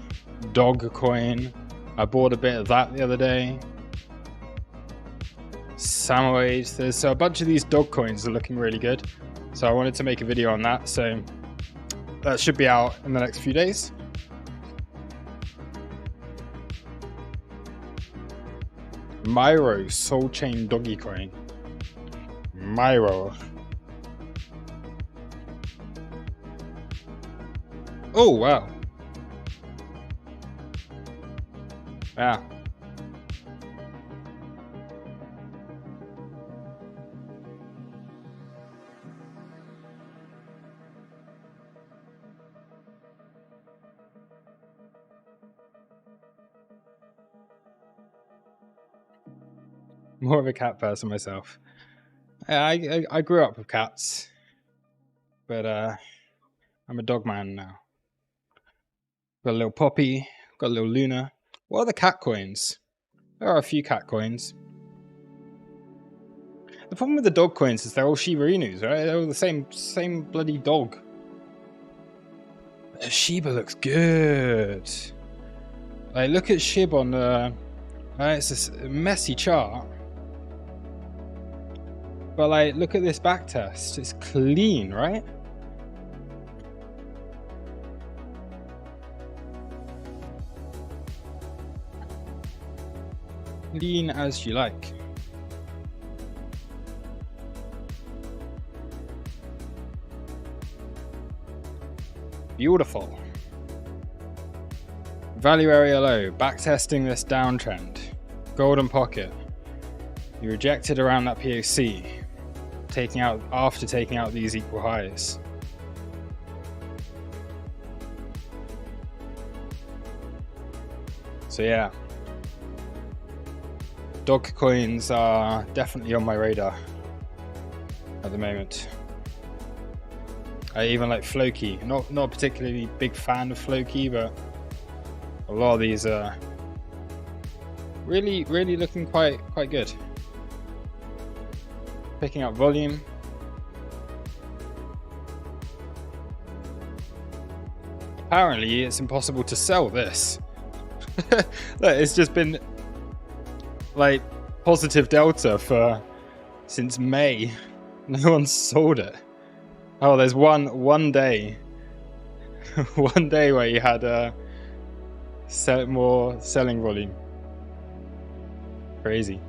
A: dog coin. I bought a bit of that the other day. Samoyed. There's a bunch of these dog coins are looking really good. So I wanted to make a video on that. So that should be out in the next few days. Myro Soul Chain Doggy Coin. Myro. Oh wow. Yeah. More of a cat person myself. I grew up with cats, but I'm a dog man now. Got a little Poppy, got a little Luna. What are the cat coins? There are a few cat coins. The problem with the dog coins is they're all Shiba Inus, right? They're all the same bloody dog. Shiba looks good. Like, look at Shib on the... it's this messy chart. But like, look at this back test. It's clean, right? Clean as you like. Beautiful. Value area low. Backtesting this downtrend. Golden pocket. You rejected around that POC. After taking out these equal highs. So yeah. Dog coins are definitely on my radar at the moment. I even like Floki. Not a particularly big fan of Floki, but a lot of these are really looking quite good. Picking up volume. Apparently, it's impossible to sell this. Look, it's just been like positive delta since May. No one's sold it. Oh, there's one day, one day where you had more selling volume. Crazy.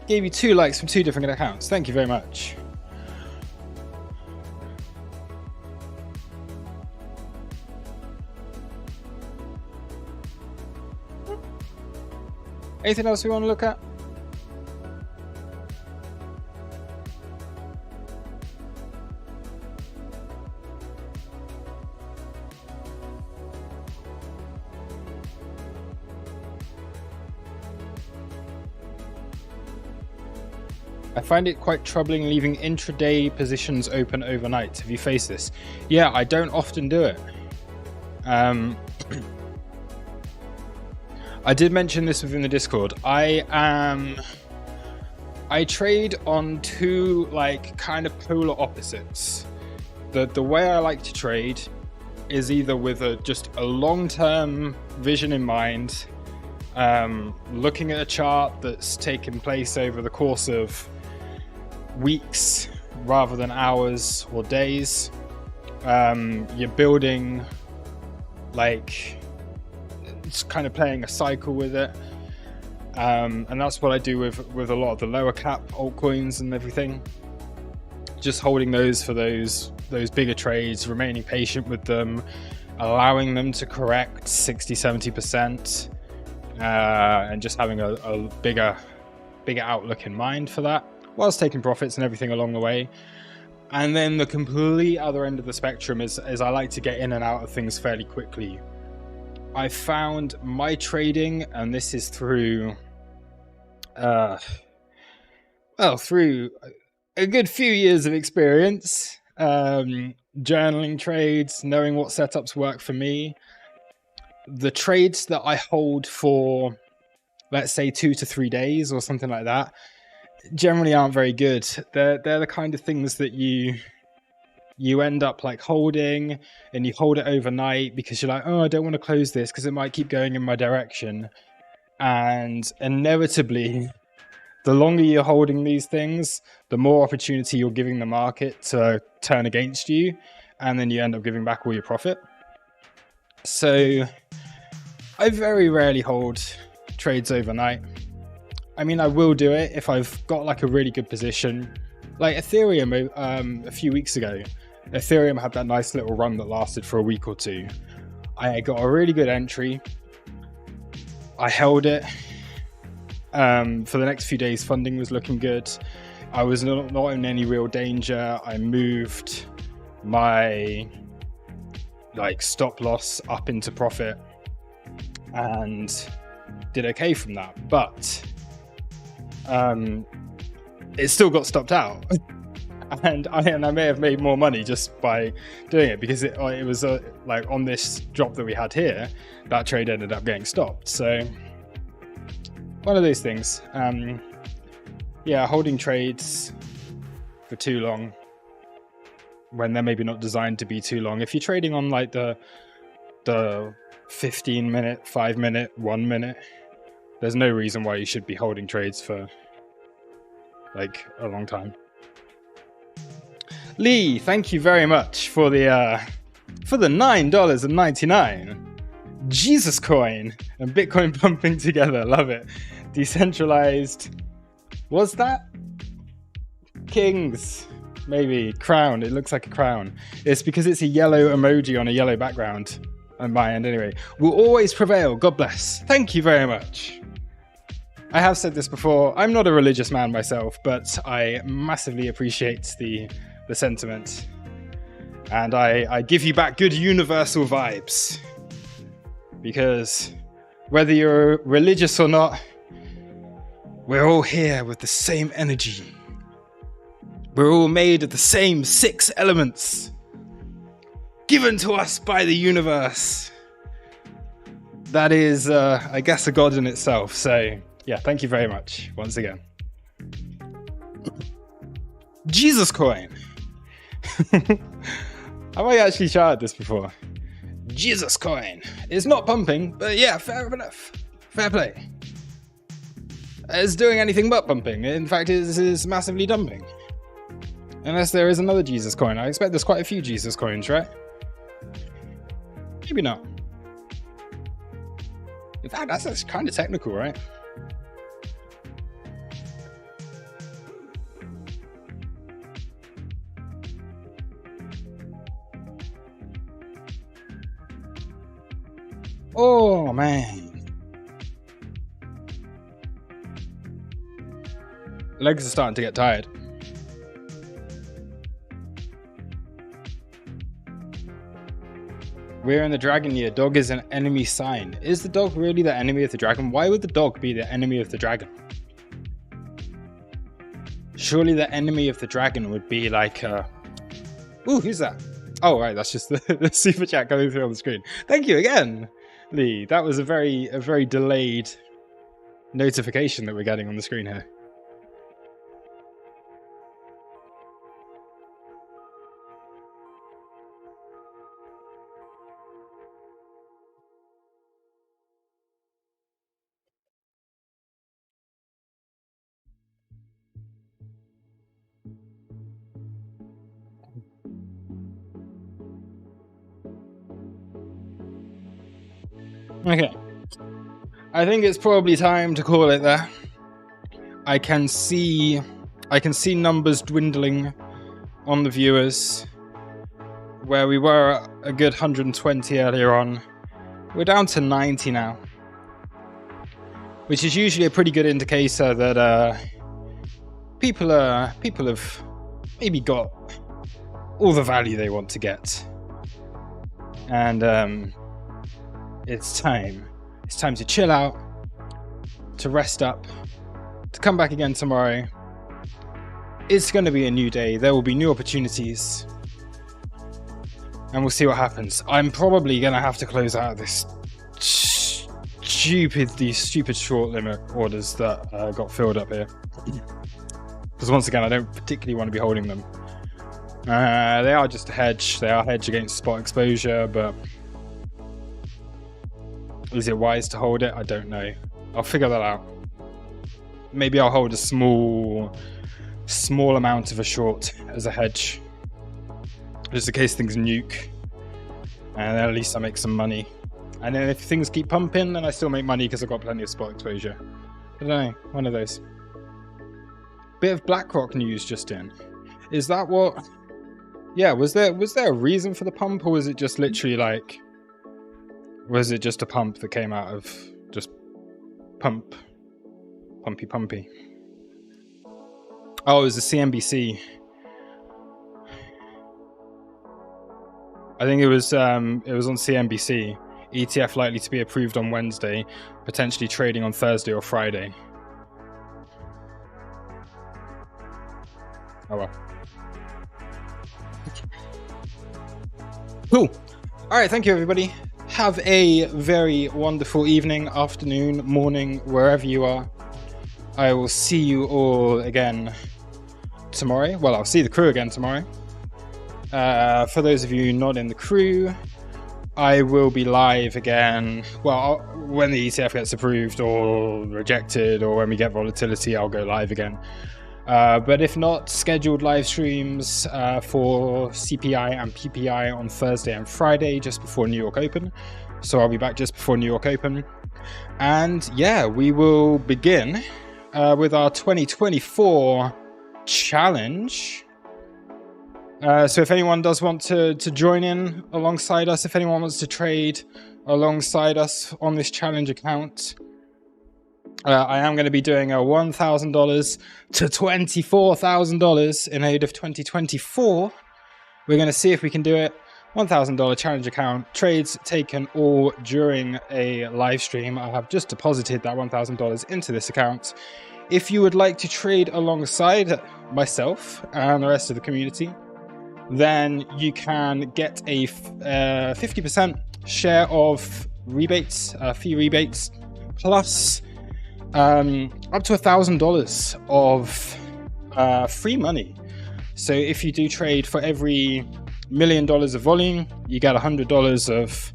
A: Gave you 2 likes from 2 different accounts. Thank you very much. Anything else we want to look at? I find it quite troubling leaving intraday positions open overnight. Have you faced this? Yeah, I don't often do it. I did mention this within the Discord. I trade on 2 like kind of polar opposites. The way I like to trade is either with just a long-term vision in mind, looking at a chart that's taken place over the course of weeks rather than hours or days, You're building, like, it's kind of playing a cycle with it. And that's what I do with a lot of the lower cap altcoins and everything. Just holding those for those bigger trades, remaining patient with them, allowing them to correct 60-70%, and just having a bigger outlook in mind for that, whilst taking profits and everything along the way. And then the complete other end of the spectrum is I like to get in and out of things fairly quickly. I found my trading, and this is through through a good few years of experience, journaling trades, knowing what setups work for me. The trades that I hold for, let's say, 2 to 3 days or something like that, generally aren't very good. They're the kind of things that you end up like holding, and you hold it overnight because you're like, oh, I don't want to close this because it might keep going in my direction. And inevitably, the longer you're holding these things, the more opportunity you're giving the market to turn against you, and then you end up giving back all your profit. So I very rarely hold trades overnight. I mean, I will do it if I've got like a really good position. Like Ethereum, a few weeks ago, Ethereum had that nice little run that lasted for a week or two. I got a really good entry. I held it. For the next few days, funding was looking good. I was not in any real danger. I moved my stop loss up into profit and did okay from that. But it still got stopped out. And I may have made more money just by doing it, because it was like on this drop that we had here, that trade ended up getting stopped. So one of those things. Yeah, holding trades for too long when they're maybe not designed to be too long. If you're trading on like the 15-minute, 5-minute, 1 minute, there's no reason why you should be holding trades for like a long time. Lee, thank you very much for the $9.99. Jesus coin and Bitcoin pumping together. Love it. Decentralized. What's that? Kings. Maybe. Crown. It looks like a crown. It's because it's a yellow emoji on a yellow background. On my end, anyway. Will always prevail. God bless. Thank you very much. I have said this before. I'm not a religious man myself, but I massively appreciate the sentiment. And I give you back good universal vibes. Because whether you're religious or not, we're all here with the same energy. We're all made of the same 6 elements given to us by the universe. That is, I guess, a god in itself. So, yeah, thank you very much once again. Jesus coin. Have I actually shouted this before? Jesus coin. It's not pumping, but yeah, fair enough. Fair play. It's doing anything but pumping. In fact, it is massively dumping. Unless there is another Jesus coin. I expect there's quite a few Jesus coins, right? Maybe not. In fact, that's kind of technical, right? Oh, man. Legs are starting to get tired. We're in the dragon year. Dog is an enemy sign. Is the dog really the enemy of the dragon? Why would the dog be the enemy of the dragon? Surely the enemy of the dragon would be like... Ooh, who's that? Oh, right, that's just the super chat coming through on the screen. Thank you again, Lee. That was a very delayed notification that we're getting on the screen here. Okay. I think it's probably time to call it there. I can see numbers dwindling on the viewers. Where we were at a good 120 earlier on, we're down to 90 now, which is usually a pretty good indicator that people have maybe got all the value they want to get, and it's time to chill out, to rest up, to come back again tomorrow. It's going to be a new day. There will be new opportunities. And we'll see what happens. I'm probably going to have to close out this these stupid short limit orders that got filled up here. Because once again, I don't particularly want to be holding them. They are just a hedge. They are a hedge against spot exposure, but is it wise to hold it? I don't know. I'll figure that out. Maybe I'll hold a small amount of a short as a hedge. Just in case things nuke, and then at least I make some money. And then if things keep pumping, then I still make money because I've got plenty of spot exposure. I don't know, one of those. Bit of BlackRock news just in. Is that what? Yeah, was there a reason for the pump, or was it just literally like? Was it just a pump that came out of just pumpy? Oh, it was the CNBC. I think it was on CNBC. ETF likely to be approved on Wednesday, potentially trading on Thursday or Friday. Oh well. Cool. All right, thank you everybody. Have a very wonderful evening, afternoon, morning, wherever you are. I will see you all again tomorrow. Well, I'll see the crew again tomorrow. For those of you not in the crew, I will be live again. Well, when the ETF gets approved or rejected, or when we get volatility, I'll go live again. But if not, scheduled live streams for CPI and PPI on Thursday and Friday, just before New York Open. So I'll be back just before New York Open. And yeah, we will begin with our 2024 challenge. So if anyone does want to join in alongside us, if anyone wants to trade alongside us on this challenge account, I am going to be doing a $1,000 to $24,000 in aid of 2024. We're going to see if we can do it. $1,000 challenge account, trades taken all during a live stream. I have just deposited that $1,000 into this account. If you would like to trade alongside myself and the rest of the community, then you can get a 50% share of rebates, fee rebates, plus up to $1,000 of free money. So if you do trade for every $1 million of volume, you get $100 of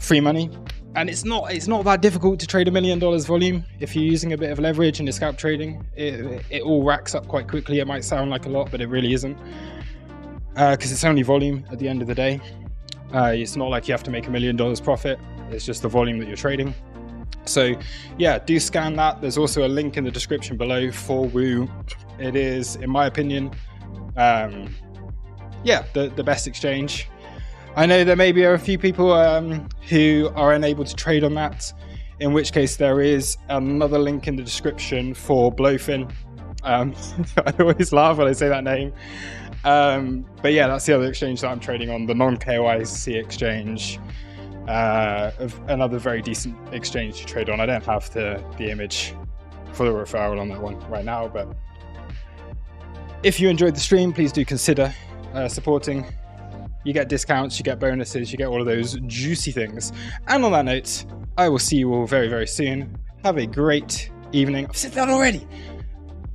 A: free money. And it's not that difficult to trade $1 million volume if you're using a bit of leverage and your scalp trading. It all racks up quite quickly. It might sound like a lot, but it really isn't. Because it's only volume at the end of the day. It's not like you have to make $1 million profit. It's just the volume that you're trading. So yeah, do scan that. There's also a link in the description below for Woo. It is, in my opinion, the best exchange. I know there may be a few people who are unable to trade on that, in which case there is another link in the description for Blofin. I always laugh when I say that name. But yeah, that's the other exchange that I'm trading on, the non-KYC exchange. Another very decent exchange to trade on. I don't have the image for the referral on that one right now, but if you enjoyed the stream, please do consider supporting. You get discounts, you get bonuses, you get all of those juicy things. And on that note, I will see you all very, very soon. Have a great evening. I've said that already.